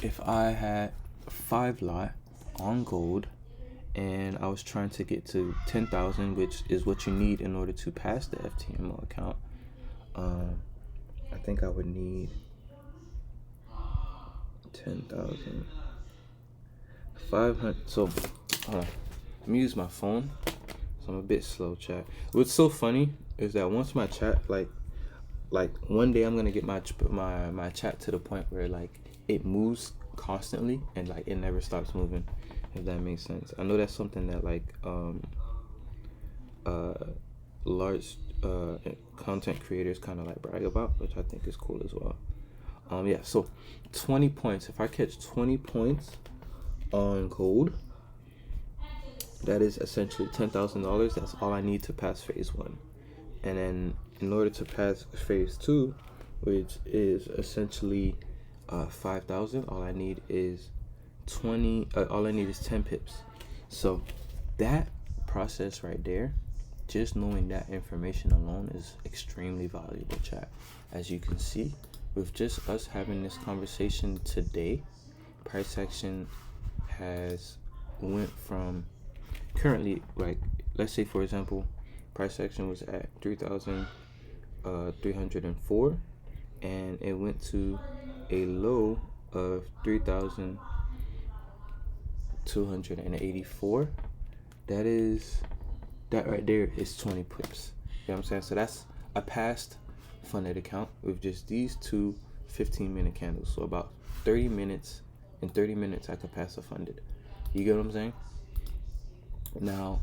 if I had 5 lot on gold and I was trying to get to 10,000, which is what you need in order to pass the FTMO account. I think I would need 10,500. So, hold on. Let me use my phone. So I'm a bit slow, chat. What's so funny is that once my chat, like one day I'm gonna get my chat to the point where like it moves constantly and like it never stops moving, if that makes sense. I know that's something that like large content creators kind of like brag about, which I think is cool as well. Yeah, so 20 points. If I catch 20 points on gold, that is essentially $10,000. That's all I need to pass phase 1. And then in order to pass phase 2, which is essentially 5,000, all I need is 10 pips. So that process right there, just knowing that information alone is extremely valuable, chat. As you can see, with just us having this conversation today, price action has went from currently, like, let's say for example, price action was at 3,304 and it went to a low of 3,284. That right there is 20 pips. You know what I'm saying? So that's a past funded account with just these two 15-minute candles. So about 30 minutes. In 30 minutes, I could pass a funded. You get what I'm saying? Now,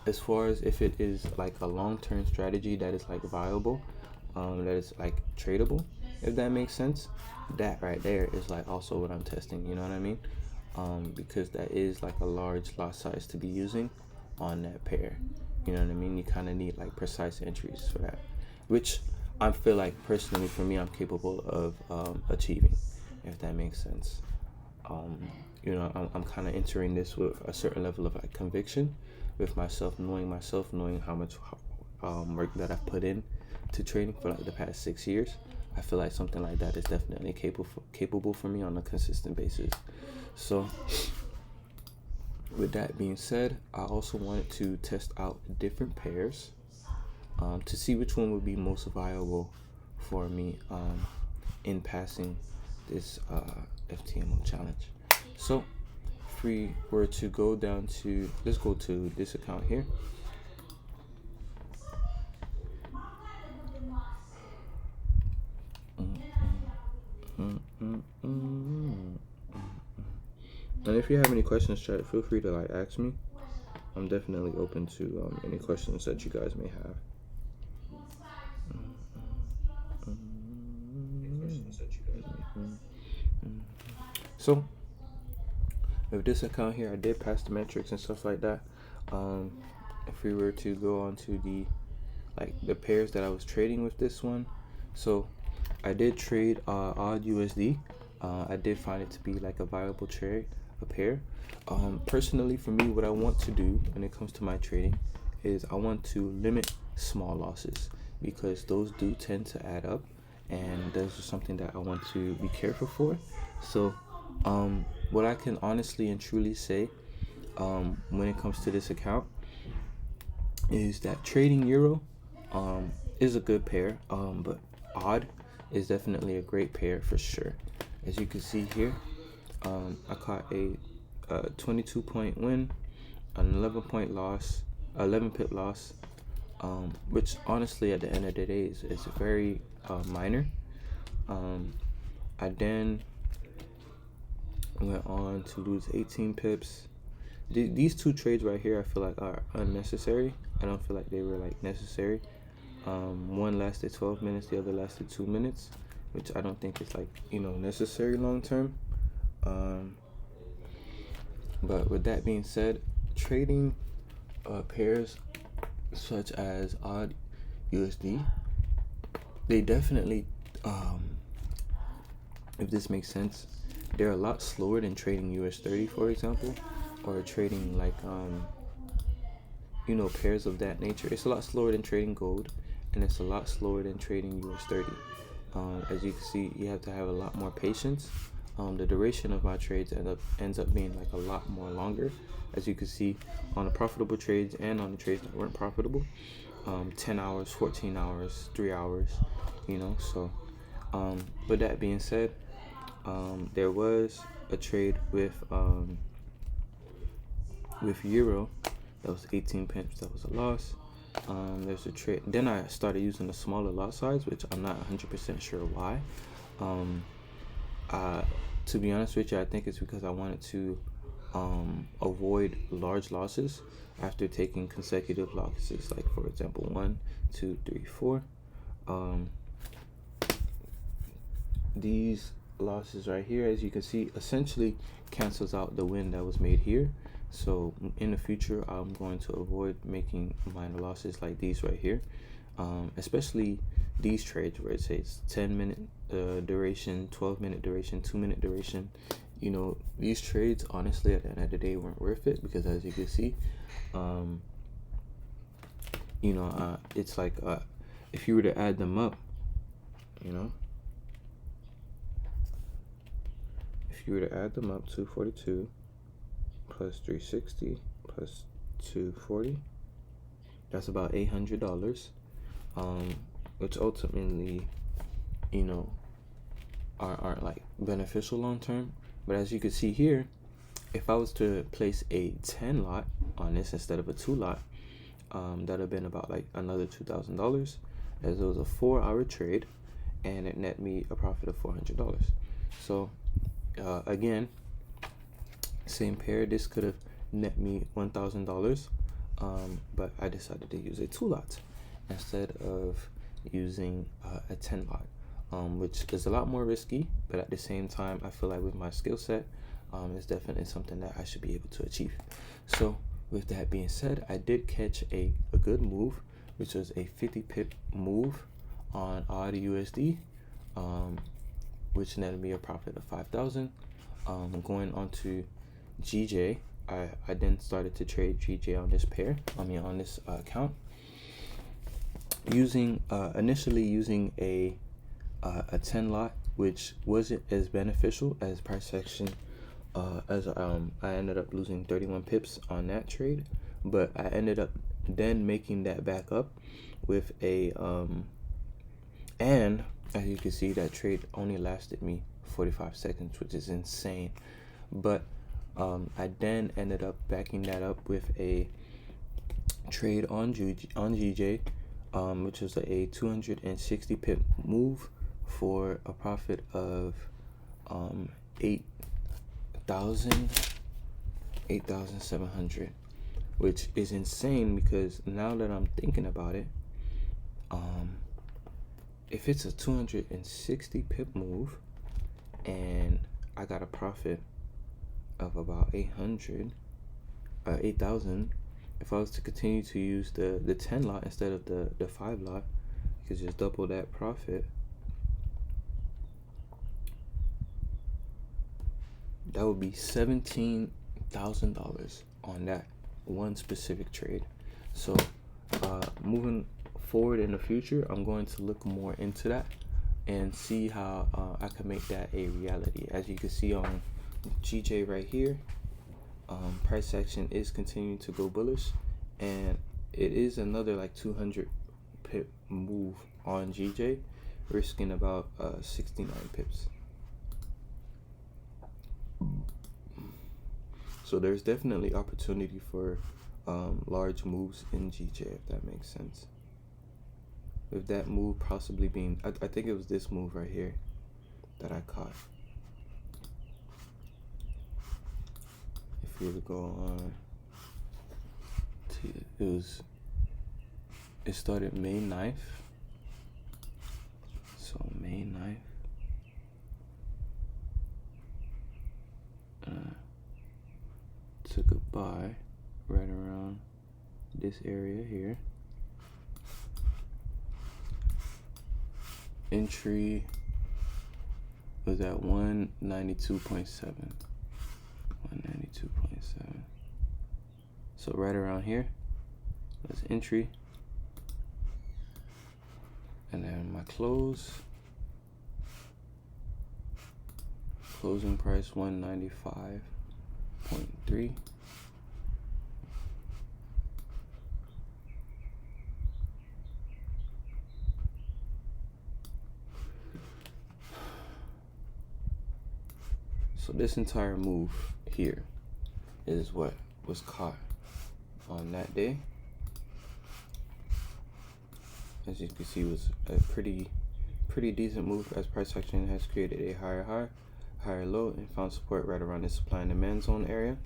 as far as if it is like a long-term strategy that is like viable, that is like tradable, if that makes sense, that right there is like also what I'm testing. You know what I mean? Because that is like a large lot size to be using on that pair. You know what I mean? You kind of need like precise entries for that, which I feel like personally for me I'm capable of achieving, if that makes sense. You know, I'm kind of entering this with a certain level of like conviction with myself, knowing how much work that I've put in to trading for like the past 6 years. I feel like something like that is definitely capable for me on a consistent basis. So with that being said, I also wanted to test out different pairs to see which one would be most viable for me in passing this FTMO challenge. So if we were to go down to, let's go to this account here. And if you have any questions, chat, feel free to like ask me. I'm definitely open to any questions that you guys may have. So with this account here, I did pass the metrics and stuff like that. If we were to go on to the pairs that I was trading with this one, so I did trade odd USD. I did find it to be like a viable trade, a pair. Personally, for me, what I want to do when it comes to my trading is I want to limit small losses because those do tend to add up, and those are something that I want to be careful for. So what I can honestly and truly say when it comes to this account is that trading euro is a good pair, but odd is definitely a great pair for sure. As you can see here, I caught a 22-point win, an 11-point loss, 11-pip loss, which honestly at the end of the day is very minor. I then went on to lose 18 pips. These two trades right here I feel like are unnecessary. I don't feel like they were like necessary. One lasted 12 minutes, the other lasted 2 minutes, which I don't think is like, you know, necessary long term. But with that being said, trading pairs such as odd USD, they definitely, if this makes sense, they're a lot slower than trading US 30, for example, or trading like you know, pairs of that nature. It's a lot slower than trading gold, and it's a lot slower than trading US 30. As you can see, you have to have a lot more patience. The duration of my trades ends up being like a lot more longer, as you can see on the profitable trades and on the trades that weren't profitable. 10 hours, 14 hours, 3 hours, you know. So with that being said, there was a trade with euro that was 18 pips, that was a loss. There's a trade, then I started using the smaller lot size, which I'm not 100% sure why. To be honest with you, I think it's because I wanted to avoid large losses after taking consecutive losses, like for example 1, 2, 3, 4. These losses right here, as you can see, essentially cancels out the win that was made here. So in the future, I'm going to avoid making minor losses like these right here, especially these trades where it says 10-minute duration, 12-minute duration, 2-minute duration. You know, these trades honestly at the end of the day weren't worth it, because as you can see, it's like if you were to add them up, you know, if you were to add them up, 242 plus 360 plus 240, that's about $800, which ultimately, you know, aren't like beneficial long term. But as you can see here, if I was to place a 10 lot on this instead of a 2 lot, that would have been about like another $2,000, as it was a 4-hour trade, and it net me a profit of $400. So again, same pair, this could have net me $1,000, but I decided to use a 2 lot instead of using a 10 lot, which is a lot more risky, but at the same time, I feel like with my skill set, it's definitely something that I should be able to achieve. So with that being said, I did catch a good move, which was a 50 pip move on odd USD, which netted me a profit of 5,000. Going on to GJ, I then started to trade GJ on this pair, on this account, using initially using a 10 lot, which wasn't as beneficial as price action, as I ended up losing 31 pips on that trade, but I ended up then making that back up with a and as you can see, that trade only lasted me 45 seconds, which is insane. But I then ended up backing that up with a trade on GJ, which was a 260 pip move for a profit of 8,700, which is insane, because now that I'm thinking about it, if it's a 260 pip move and I got a profit of about 8,000, if I was to continue to use the 10 lot instead of the 5 lot, you could just double that profit. That would be $17,000 on that one specific trade. So moving forward in the future, I'm going to look more into that and see how I can make that a reality. As you can see on GJ right here, price action is continuing to go bullish, and it is another like 200 pip move on GJ, risking about 69 pips. So there's definitely opportunity for large moves in GJ, if that makes sense. With that move possibly being, I think it was this move right here that I caught. If we were to go on to, it started May 9th. So May 9th. Took a buy right around this area here. Entry was at 192.7. 192.7. So right around here, that's entry. And then my close closing price 195.3. So this entire move here is what was caught on that day. As you can see, it was a pretty decent move, as price action has created a higher high, higher low, and found support right around the supply and demand zone area.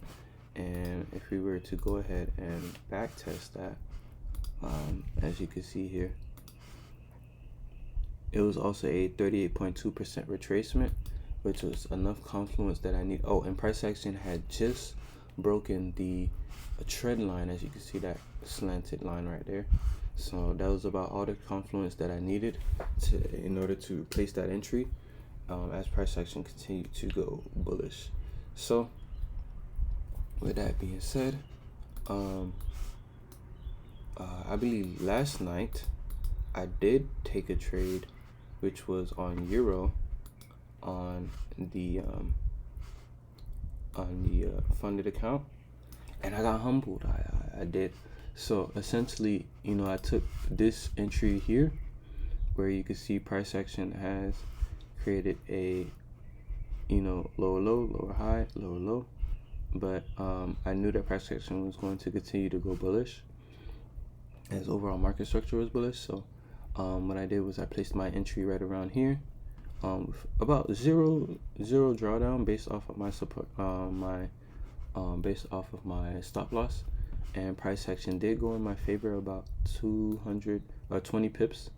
And if we were to go ahead and back test that, as you can see here, it was also a 38.2% retracement, which was enough confluence that I need. Oh, and price action had just broken the trend line, as you can see that slanted line right there. So that was about all the confluence that I needed in order to place that entry, as price action continued to go bullish. So with that being said, I believe last night I did take a trade, which was on euro, on the funded account, and I got humbled. I did. So essentially, you know, I took this entry here, where you can see price action has created a, you know, lower low, lower high, lower low, but I knew that price action was going to continue to go bullish, as overall market structure was bullish. So what I did was I placed my entry right around here, about zero drawdown based off of my support, based off of my stop loss, and price action did go in my favor about 220 pips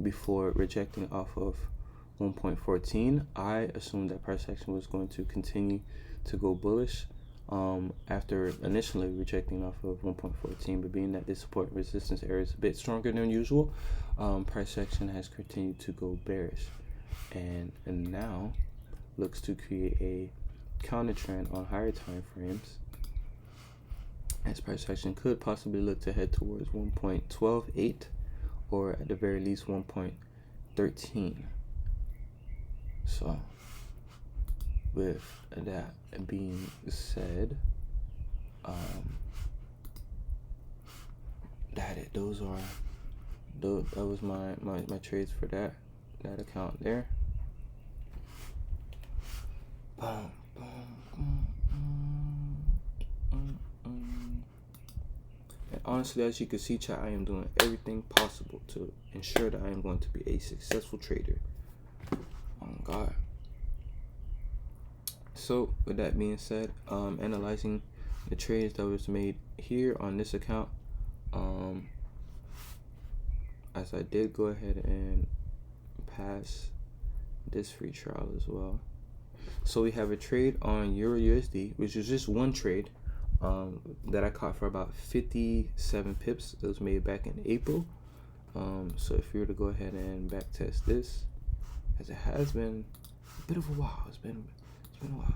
before rejecting off of 1.14. I assumed that price action was going to continue to go bullish after initially rejecting off of 1.14, but being that this support resistance area is a bit stronger than usual, price action has continued to go bearish, and now looks to create a counter trend on higher time frames, as price action could possibly look to head towards 1.128, or at the very least 1.13. So with that being said, that was my trades for that account there. And honestly, as you can see, chat, I am doing everything possible to ensure that I am going to be a successful trader. Oh God. So with that being said, analyzing the trades that was made here on this account, as I did go ahead and pass this free trial as well. So we have a trade on Euro USD, which is just one trade, that I caught for about 57 pips. It was made back in April. So if you were to go ahead and back test this, as it has been a bit of a while, it's been a while.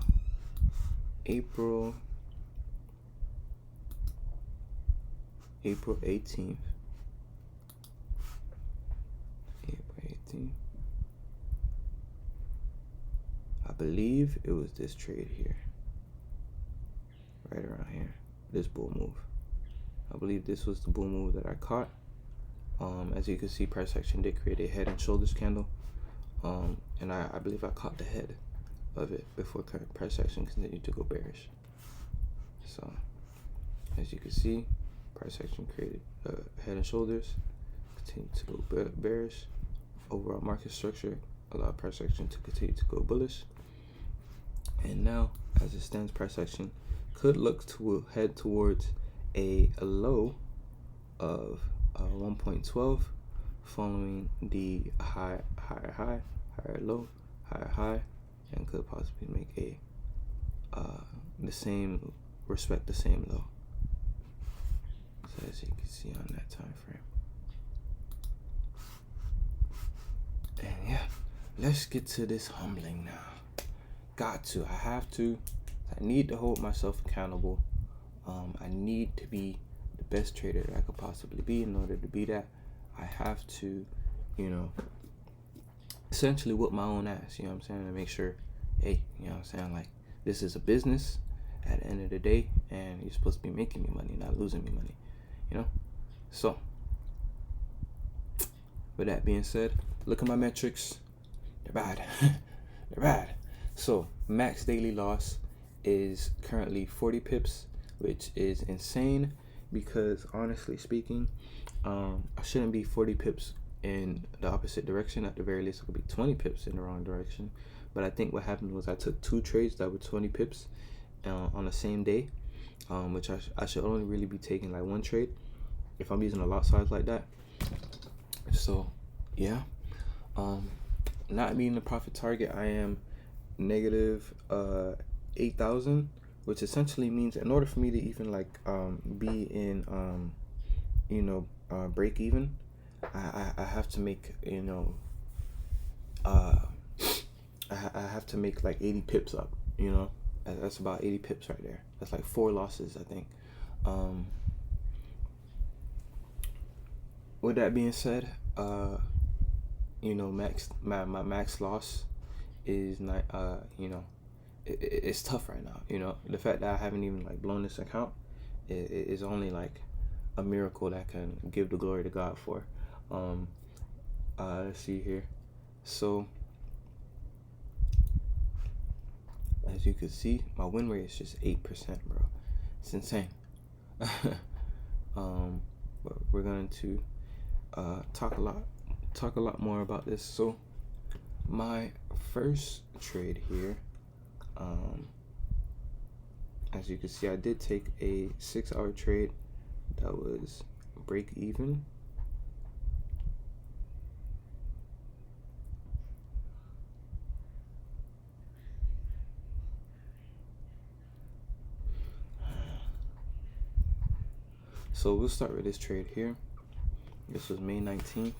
April 18th. I believe it was this trade here, right around here, this bull move. I believe this was the bull move that I caught. As you can see, price action did create a head and shoulders candle, and I believe I caught the head of it before price action continued to go bearish. So as you can see, price action created head and shoulders, continued to go bearish. Overall market structure allowed price action to continue to go bullish, and now as it stands, price action could look to head towards a low of 1.12, following the higher high, higher low, higher high, and could possibly make a the same low. So as you can see on that time frame. And yeah, let's get to this humbling now. I have to. I need to hold myself accountable. I need to be the best trader that I could possibly be. In order to be that, I have to, essentially whip my own ass, you know what I'm saying, to make sure hey, you know what I'm saying? Like, this is a business at the end of the day, and you're supposed to be making me money, not losing me money, you know? So, with that being said, look at my metrics. They're bad. They're bad. So, max daily loss is currently 40 pips, which is insane because, honestly speaking, I shouldn't be 40 pips in the opposite direction. At the very least, it could be 20 pips in the wrong direction. But I think what happened was I took 2 trades that were 20 pips on the same day, which I should only really be taking like 1 trade if I'm using a lot size like that. So, yeah. Not meeting the profit target, I am negative 8,000, which essentially means in order for me to even like be in break even, I have to make I have to make like 80 pips up. That's about 80 pips right there. That's like 4 losses, I think. With that being said, my max loss is not it's tough right now. The fact that I haven't even like blown this account is only like a miracle that can give the glory to God for. Let's see here. So as you can see, my win rate is just 8%, bro. It's insane. But we're going to talk a lot more about this. So my first trade here, as you can see, I did take a 6-hour trade that was break even. So we'll start with this trade here. This was May 19th.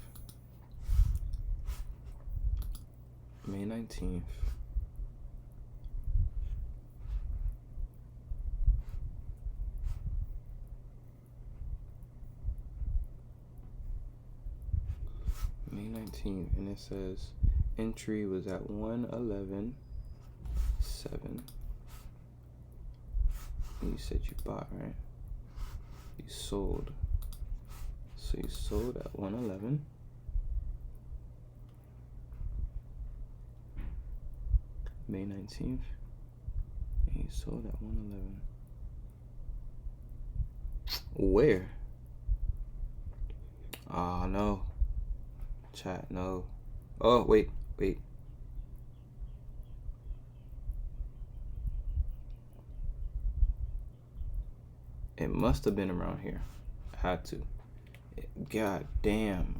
May 19th. May 19th, and it says entry was at 111.7. You said you bought, right? You sold. So you sold at 111. May 19th. And you sold at 111. Where? Oh, no. Chat, no. Oh, wait. It must have been around here. Had to. God damn.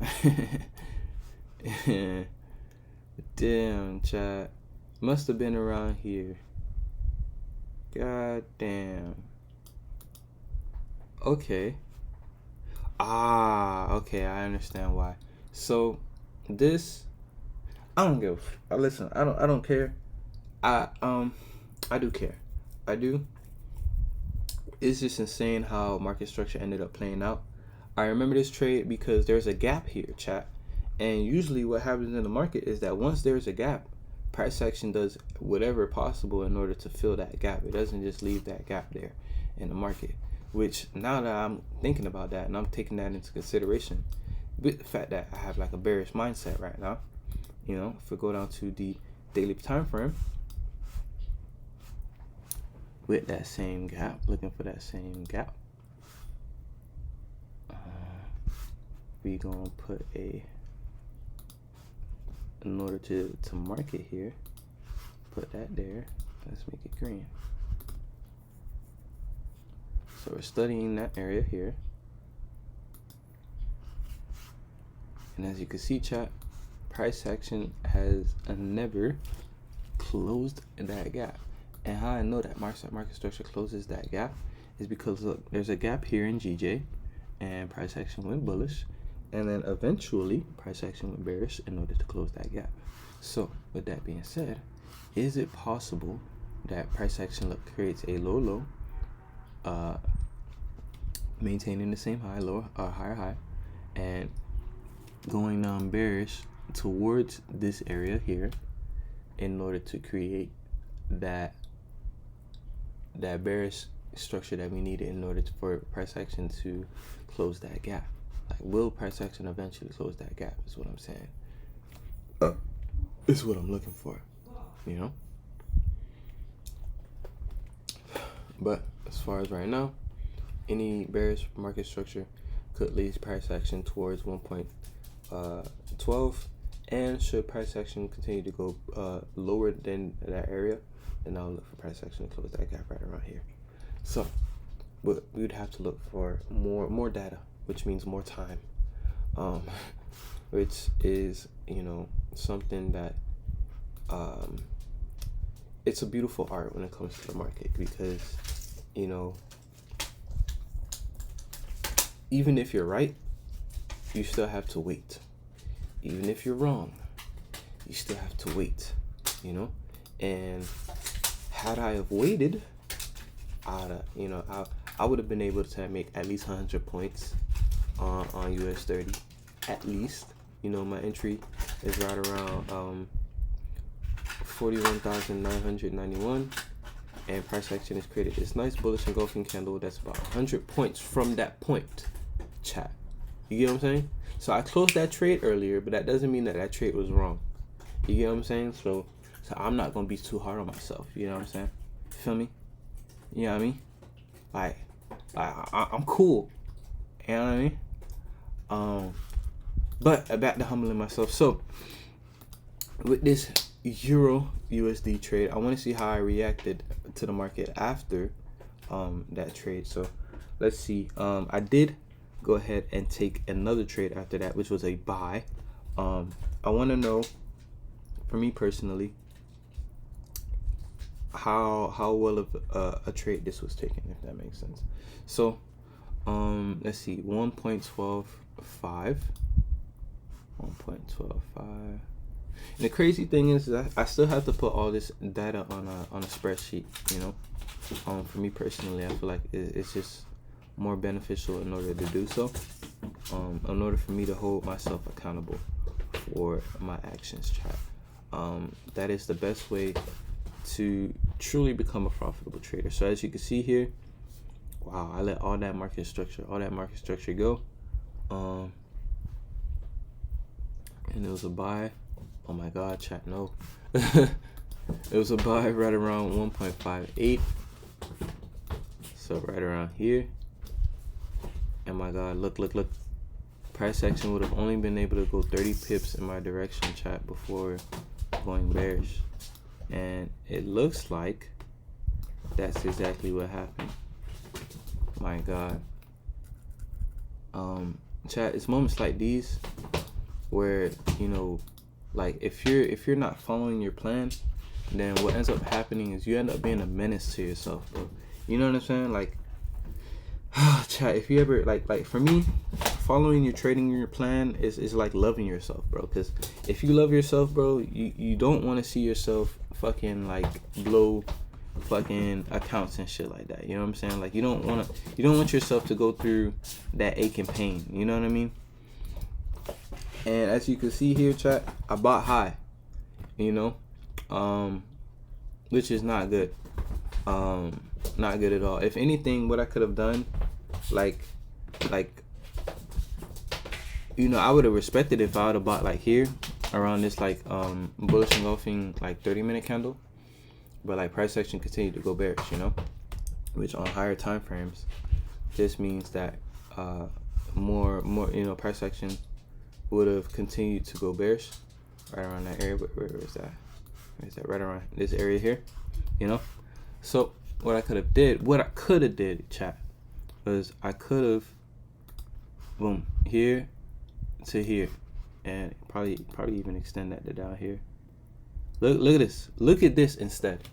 Damn, chat. Must have been around here. God damn. Okay. Okay, I understand why. So this, I don't give. Listen, I don't care. I do care. I do. It's just insane how market structure ended up playing out. I remember this trade because there's a gap here, chat. And usually what happens in the market is that once there's a gap, price action does whatever possible in order to fill that gap. It doesn't just leave that gap there in the market. Which, now that I'm thinking about that and I'm taking that into consideration, with the fact that I have like a bearish mindset right now, if we go down to the daily time frame, with that same gap, looking for that same gap, we gonna put in order to mark it here, put that there. Let's make it green. So we're studying that area here, and as you can see, chat, price action has never closed that gap. And how I know that market structure closes that gap is because, look, there's a gap here in GJ, and price action went bullish, and then eventually price action went bearish in order to close that gap. So with that being said, is it possible that price action creates a low, maintaining the same high, higher high, and going bearish towards this area here in order to create that bearish structure that we needed in order for price action to close that gap. Like, will price action eventually close that gap is what I'm saying. Is what I'm looking for, you know? But as far as right now, any bearish market structure could lead price action towards 1.12, and should price action continue to go lower than that area, then I'll look for price action to close that gap right around here. So, but we would have to look for more data, which means more time, which is, you know, something that it's a beautiful art when it comes to the market, because, you know, even if you're right, you still have to wait. Even if you're wrong, you still have to wait, you know? And had I have waited, I would have been able to make at least 100 points on US 30, at least. You know, my entry is right around 41,991, and price action has created this nice bullish engulfing candle that's about 100 points from that point, chat. You get what I'm saying? So I closed that trade earlier, but that doesn't mean that that trade was wrong. You get what I'm saying? So I'm not gonna be too hard on myself. You know what I'm saying? Feel me? You know what I mean? Like I'm cool. You know what I mean? But back to humbling myself. So with this Euro USD trade, I want to see how I reacted to the market after that trade. So let's see. I did go ahead and take another trade after that, which was a buy. I want to know, for me personally, how well of a trade this was taken, if that makes sense. So let's see, 1.125, 1.125. And the crazy thing is that I still have to put all this data on a spreadsheet, you know. For me personally, I feel like it's just more beneficial in order to do so, in order for me to hold myself accountable for my actions, chat. That is the best way to truly become a profitable trader. So as you can see here, wow, I let all that market structure go, and it was a buy. Oh my god, chat, no. It was a buy right around 1.58, so right around here. And my god, look, price action would have only been able to go 30 pips in my direction, chat, before going bearish, and it looks like that's exactly what happened. My god. Chat, it's moments like these where, you know, like if you're not following your plan, then what ends up happening is you end up being a menace to yourself, bro. You know what I'm saying? Like, chat, if you ever like for me, following your plan is like loving yourself, bro. Because if you love yourself, bro, you don't want to see yourself fucking like blow fucking accounts and shit like that. You know what I'm saying? Like, you don't want yourself to go through that ache and pain. You know what I mean? And as you can see here, chat, I bought high, you know, which is not good. Not good at all. If anything, what I could have done, like, you know, I would have respected if I would have bought like here around this like bullish engulfing like 30-minute candle, but like price action continued to go bearish, you know, which on higher time frames just means that more you know, price action would have continued to go bearish right around that area. Where is that? Where is that? Right around this area here, you know. So what I could have did, chat, was I could have, boom, here to here, and probably even extend that to down here. Look at this. Look at this instead.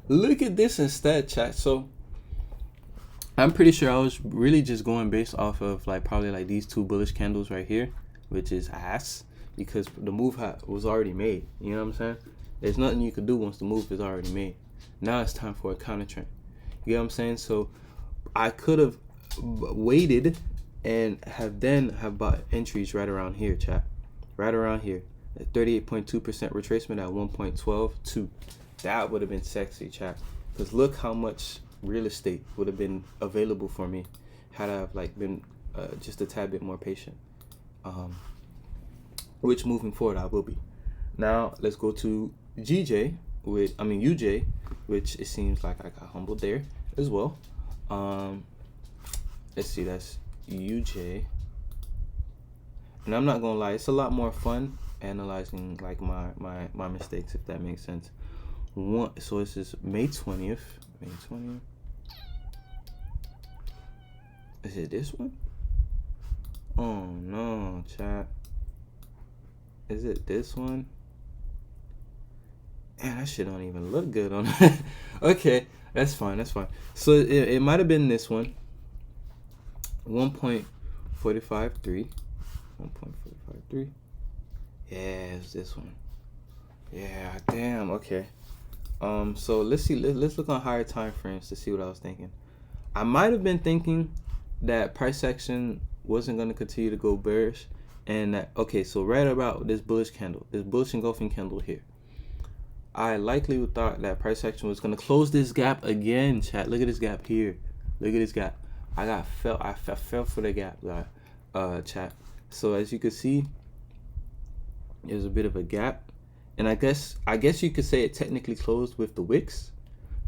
Look at this instead, chat. So I'm pretty sure I was really just going based off of like probably like these two bullish candles right here, which is ass, because the move was already made. You know what I'm saying? There's nothing you could do once the move is already made. Now it's time for a counter trend. You know what I'm saying? So I could have waited and have bought entries right around here, chat. Right around here. At 38.2% retracement at 1.122. That would have been sexy, chat. Because look how much real estate would have been available for me had I like been just a tad bit more patient. Which moving forward I will be. Now let's go to UJ, which it seems like I got humbled there as well. Let's see, that's UJ. And I'm not gonna lie, it's a lot more fun analyzing like my mistakes, if that makes sense. So this is May 20th. May 20th. Is it this one? Oh no, chat. Is it this one? Man, that shit don't even look good on it. Okay, that's fine. So it might have been this one. 1.453. 1.453. Yeah, it's this one. Yeah, damn. Okay. So let's see. Let's look on higher time frames to see what I was thinking. I might have been thinking that price action wasn't going to continue to go bearish, and that, okay, so right about this bullish candle, this bullish engulfing candle here, I likely thought that price action was going to close this gap again. Chat, look at this gap here. Look at this gap. I fell for the gap, chat. So as you can see, there's a bit of a gap, and I guess you could say it technically closed with the wicks,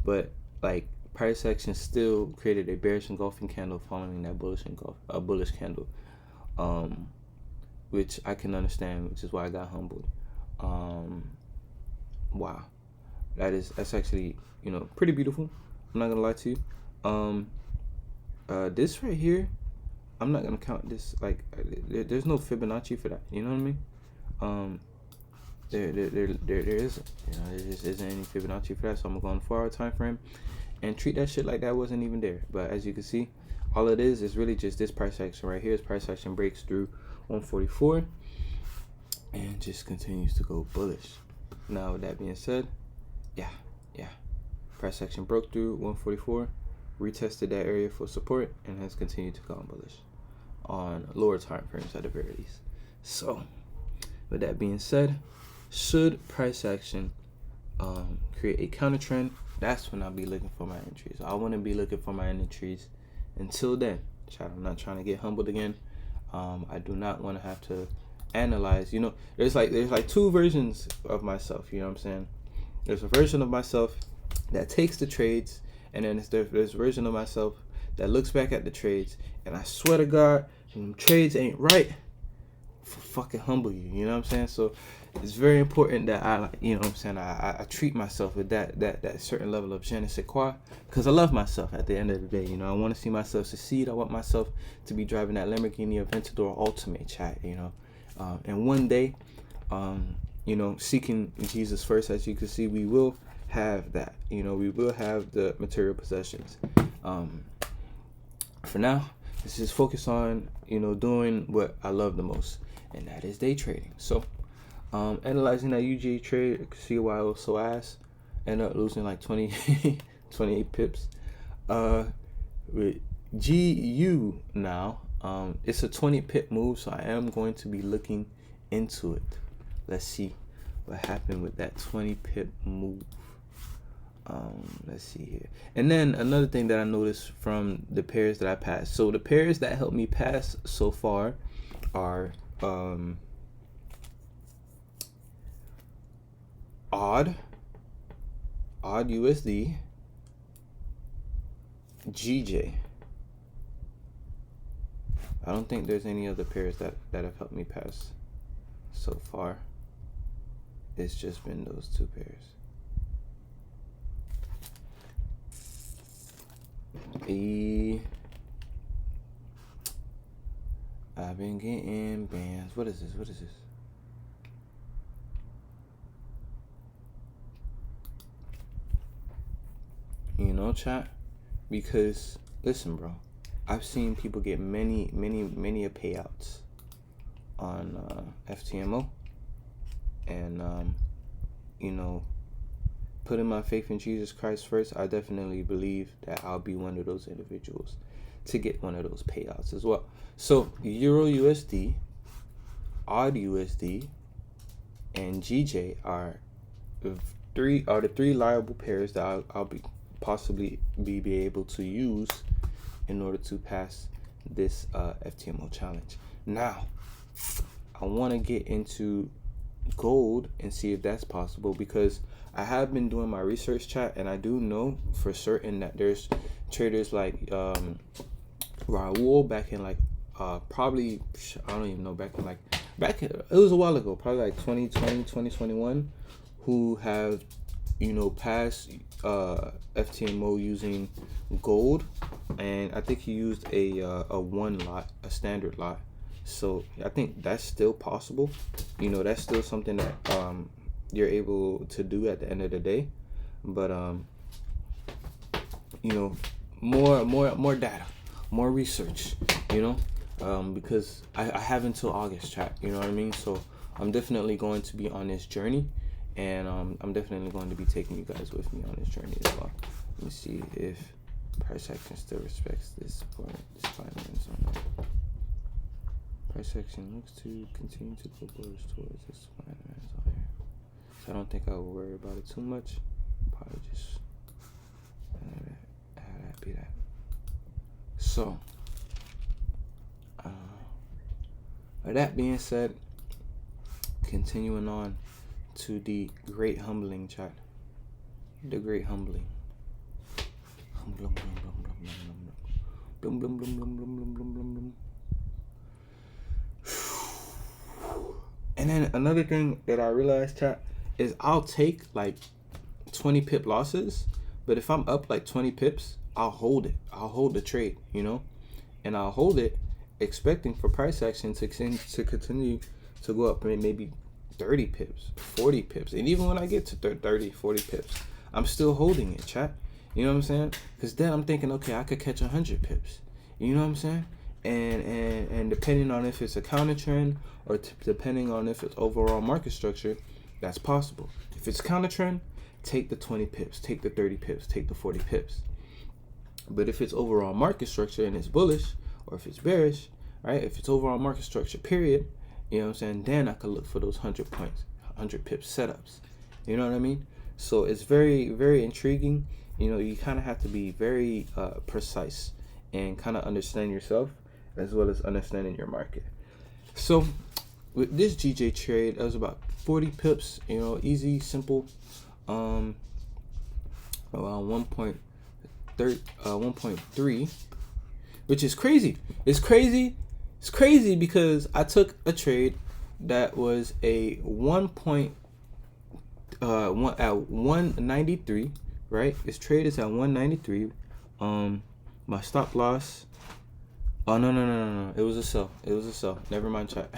but like price action still created a bearish engulfing candle following that bullish candle, which I can understand, which is why I got humbled. Wow, that's actually, pretty beautiful. I'm not gonna lie to you. This right here, I'm not gonna count this, like there's no Fibonacci for that, you know what I mean? There isn't, there just isn't any Fibonacci for that, so I'm gonna go on the 4-hour time frame and treat that shit like that wasn't even there. But as you can see, all it is really just this price action right here. This price action breaks through 144 and just continues to go bullish. Now with that being said, yeah, price action broke through 144, retested that area for support, and has continued to go on bullish on lower time frames at the very least. So with that being said, should price action create a counter trend, that's when I'll be looking for my entries. I want to be looking for my entries. Until then, chat, I'm not trying to get humbled again. I do not want to have to analyze. There's like two versions of myself. You know what I'm saying? There's a version of myself that takes the trades, and then there's a version of myself that looks back at the trades, and I swear to God, trades ain't right for fucking humble you. You know what I'm saying? So it's very important that I treat myself with that certain level of je ne sais quoi, because I love myself at the end of the day. I want to see myself succeed. I want myself to be driving that Lamborghini Aventador Ultimate, chat, and one day, seeking Jesus first, as you can see, we will have that. We will have the material possessions. For now, let's just focus on, doing what I love the most, and that is day trading. So analyzing that UJ trade, see why I was so ass. Ended up losing like 28 pips. With GU now, it's a 20 pip move, so I am going to be looking into it. Let's see what happened with that 20 pip move. Let's see here. And then another thing that I noticed from the pairs that I passed. So the pairs that helped me pass so far are odd USD, GJ. I don't think there's any other pairs that have helped me pass so far. It's just been those two pairs. I've been getting bands. What is this? Chat, because listen, bro, I've seen people get many payouts on FTMO, and putting my faith in Jesus Christ first, I definitely believe that I'll be one of those individuals to get one of those payouts as well. So Euro USD, odd USD, and GJ are the three liable pairs that I'll be possibly be able to use in order to pass this FTMO challenge. Now, I want to get into gold and see if that's possible, because I have been doing my research, chat, and I do know for certain that there's traders like Raul back in like probably, I don't even know, it was a while ago, probably like 2020, 2021, who have, passed FTMO using gold, and I think he used a one lot, a standard lot. So I think that's still possible. That's still something that you're able to do at the end of the day. But more data, more research, because I have until August, chat. You know what I mean? So I'm definitely going to be on this journey, and I'm definitely going to be taking you guys with me on this journey as well. Let me see if price action still respects this point, this finance on that. Price action looks to continue to go bullish towards this finance on here. So I don't think I will worry about it too much. Probably just have that be that. So, with that being said, continuing on to the great humbling, chat. The great humbling. And then another thing that I realized, chat, is I'll take like 20 pip losses, but if I'm up like 20 pips, I'll hold it. I'll hold the trade, and I'll hold it expecting for price action to continue to go up maybe 30 pips, 40 pips. And even when I get to 30, 40 pips, I'm still holding it, chat. You know what I'm saying? Because then I'm thinking, okay, I could catch 100 pips. You know what I'm saying? And depending on if it's a counter trend or depending on if it's overall market structure, that's possible. If it's counter trend, take the 20 pips, take the 30 pips, take the 40 pips. But if it's overall market structure and it's bullish, or if it's bearish, right? If it's overall market structure, period, you know what I'm saying? Then I could look for those 100 points, 100 pips setups. You know what I mean? So it's very, very intriguing. You kind of have to be very precise and kind of understand yourself as well as understanding your market. So with this GJ trade, it was about 40 pips, easy, simple, around 1.3, which is crazy. It's crazy because I took a trade that was a 193, right? This trade is at 193. My stop loss. Oh no. It was a sell. Never mind, chat.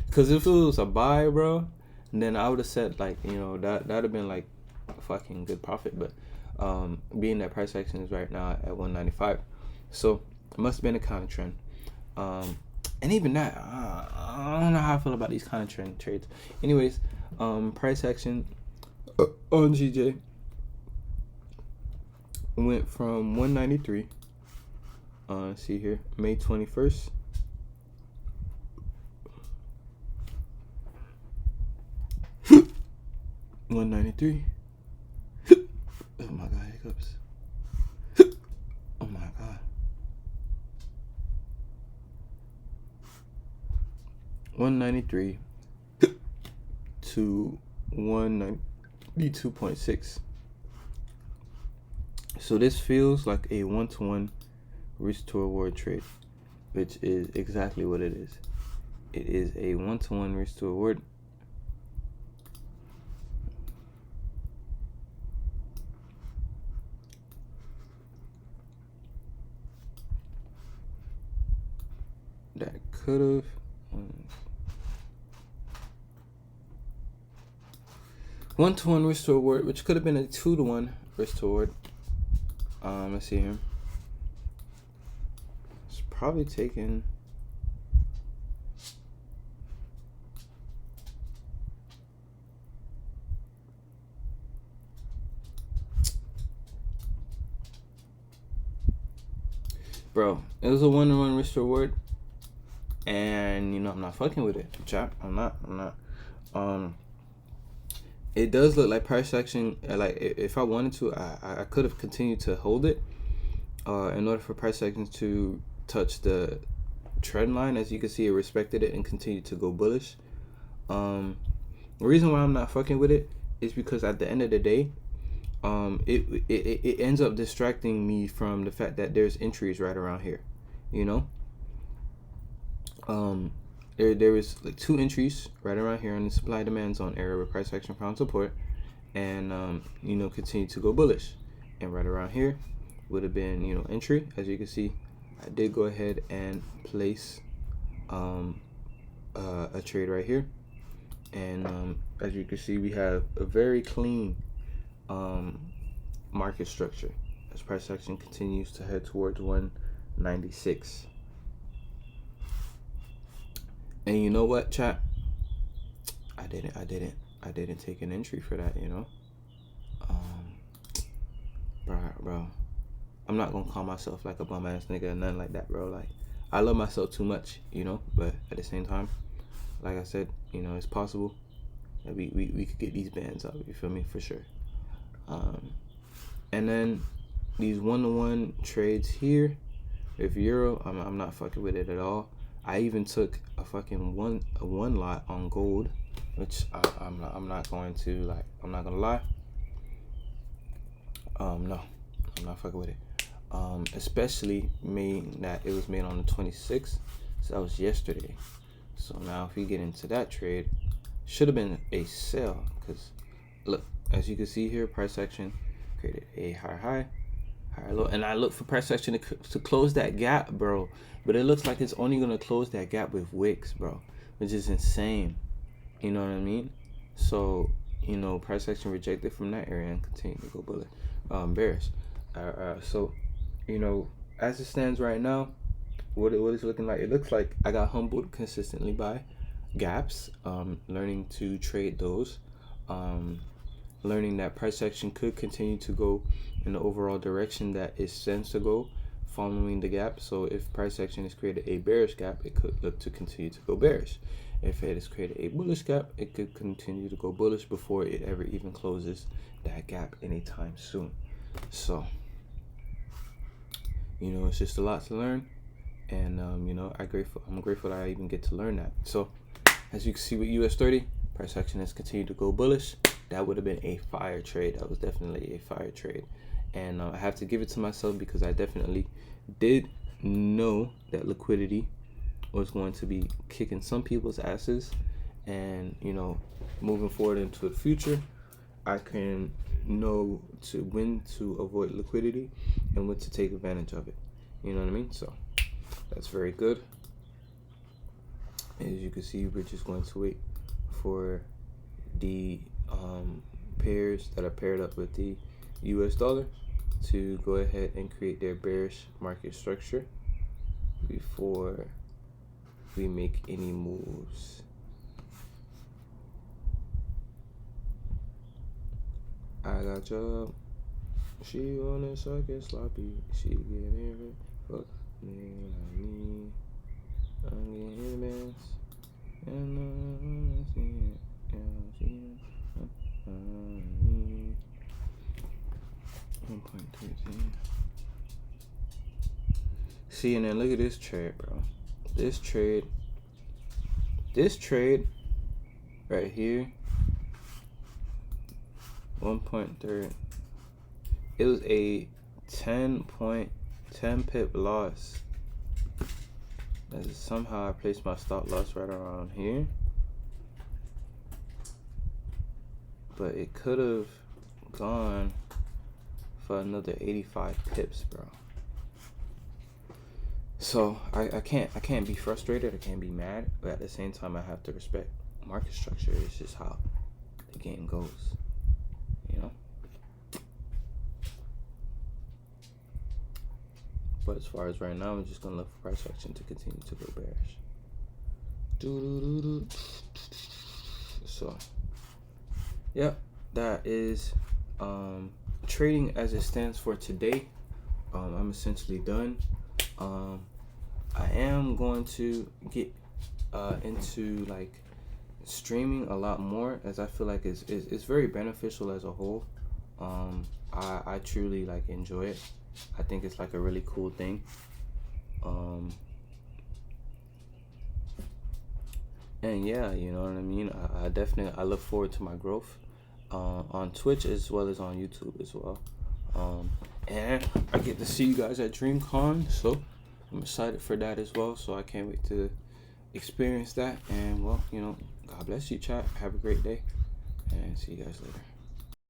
Because if it was a buy, bro, then I would have said like, that'd have been like a fucking good profit. But being that price action is right now at 195, so it must have been a counter trend. And even that, I don't know how I feel about these kind of trend trades. Anyways, price action on GJ went from 193. See here, May 21st. $193. Oh my god, hiccups. Oh my god. 193 to 192.6. So this feels like a 1-to-1 risk to reward trade, which is exactly what it is. It is a 1-to-1 risk to reward. That could have 1-to-1 risk to reward, which could have been a 2-to-1 risk to reward. Let's see here. It's probably taken. Bro, it was a 1-to-1 risk to reward, and I'm not fucking with it, chat. I'm not. it does look like price action. Like if I wanted to, I could have continued to hold it. In order for price action to touch the trend line, as you can see, it respected it and continued to go bullish. The reason why I'm not fucking with it is because at the end of the day, it ends up distracting me from the fact that there's entries right around here, you know. There was like 2 entries right around here on the supply demand zone area where price action found support, and continue to go bullish, and right around here would have been entry. As you can see, I did go ahead and place a trade right here, and as you can see, we have a very clean market structure as price action continues to head towards 196. And you know what, chat? I didn't take an entry for that, bro. I'm not gonna call myself like a bum ass nigga or nothing like that, bro. Like, I love myself too much, but at the same time, like I said, it's possible that we could get these bands up, you feel me, for sure. And then these 1-to-1 trades here with euro, I'm not fucking with it at all. I even took a fucking one lot on gold, which I'm not going to, like, I'm not gonna lie. No, I'm not fucking with it. Especially that it was made on the 26th, so that was yesterday. So now if we get into that trade, should have been a sell, because look, as you can see here, price action created a higher low, and I look for price action to close that gap, bro. But it looks like it's only gonna close that gap with wicks, bro, which is insane. You know what I mean? So price action rejected from that area and continue to go bullish, bearish. So as it stands right now, what it's looking like, it looks like I got humbled consistently by gaps. Learning to trade those. Learning that price action could continue to go in the overall direction that it tends to go, following the gap. So if price action has created a bearish gap, it could look to continue to go bearish. If it has created a bullish gap, it could continue to go bullish before it ever even closes that gap anytime soon. So it's just a lot to learn, and I'm grateful that I even get to learn that. So as you can see with US30, price action has continued to go bullish. That would have been a fire trade. That was definitely a fire trade. And I have to give it to myself because I definitely did know that liquidity was going to be kicking some people's asses. And, moving forward into the future, I can know when to avoid liquidity and when to take advantage of it. You know what I mean? So that's very good. As you can see, we're just going to wait for the pairs that are paired up with the US dollar to go ahead and create their bearish market structure before we make any moves. I got job. She wanna suck it sloppy. She get every fuck nigga like me. I'm getting bands. And I'm seeing it. See, and then look at this trade, bro. This trade right here, 1.3. It was a 10 pip loss. Somehow I placed my stop loss right around here, but it could have gone for another 85 pips, bro. So I can't be frustrated, I can't be mad, but at the same time I have to respect market structure. It's just how the game goes, But as far as right now, I'm just gonna look for price action to continue to go bearish. So yeah, that is trading as it stands for today. I'm essentially done. I am going to get into like streaming a lot more, as I feel like it's very beneficial as a whole. I truly like enjoy it. I think it's like a really cool thing. And yeah, you know what I mean. I definitely I look forward to my growth on Twitch as well as on YouTube as well. And I get to see you guys at DreamCon, so I'm excited for that as well. So I can't wait to experience that. And well, God bless you, chat. Have a great day, and see you guys later.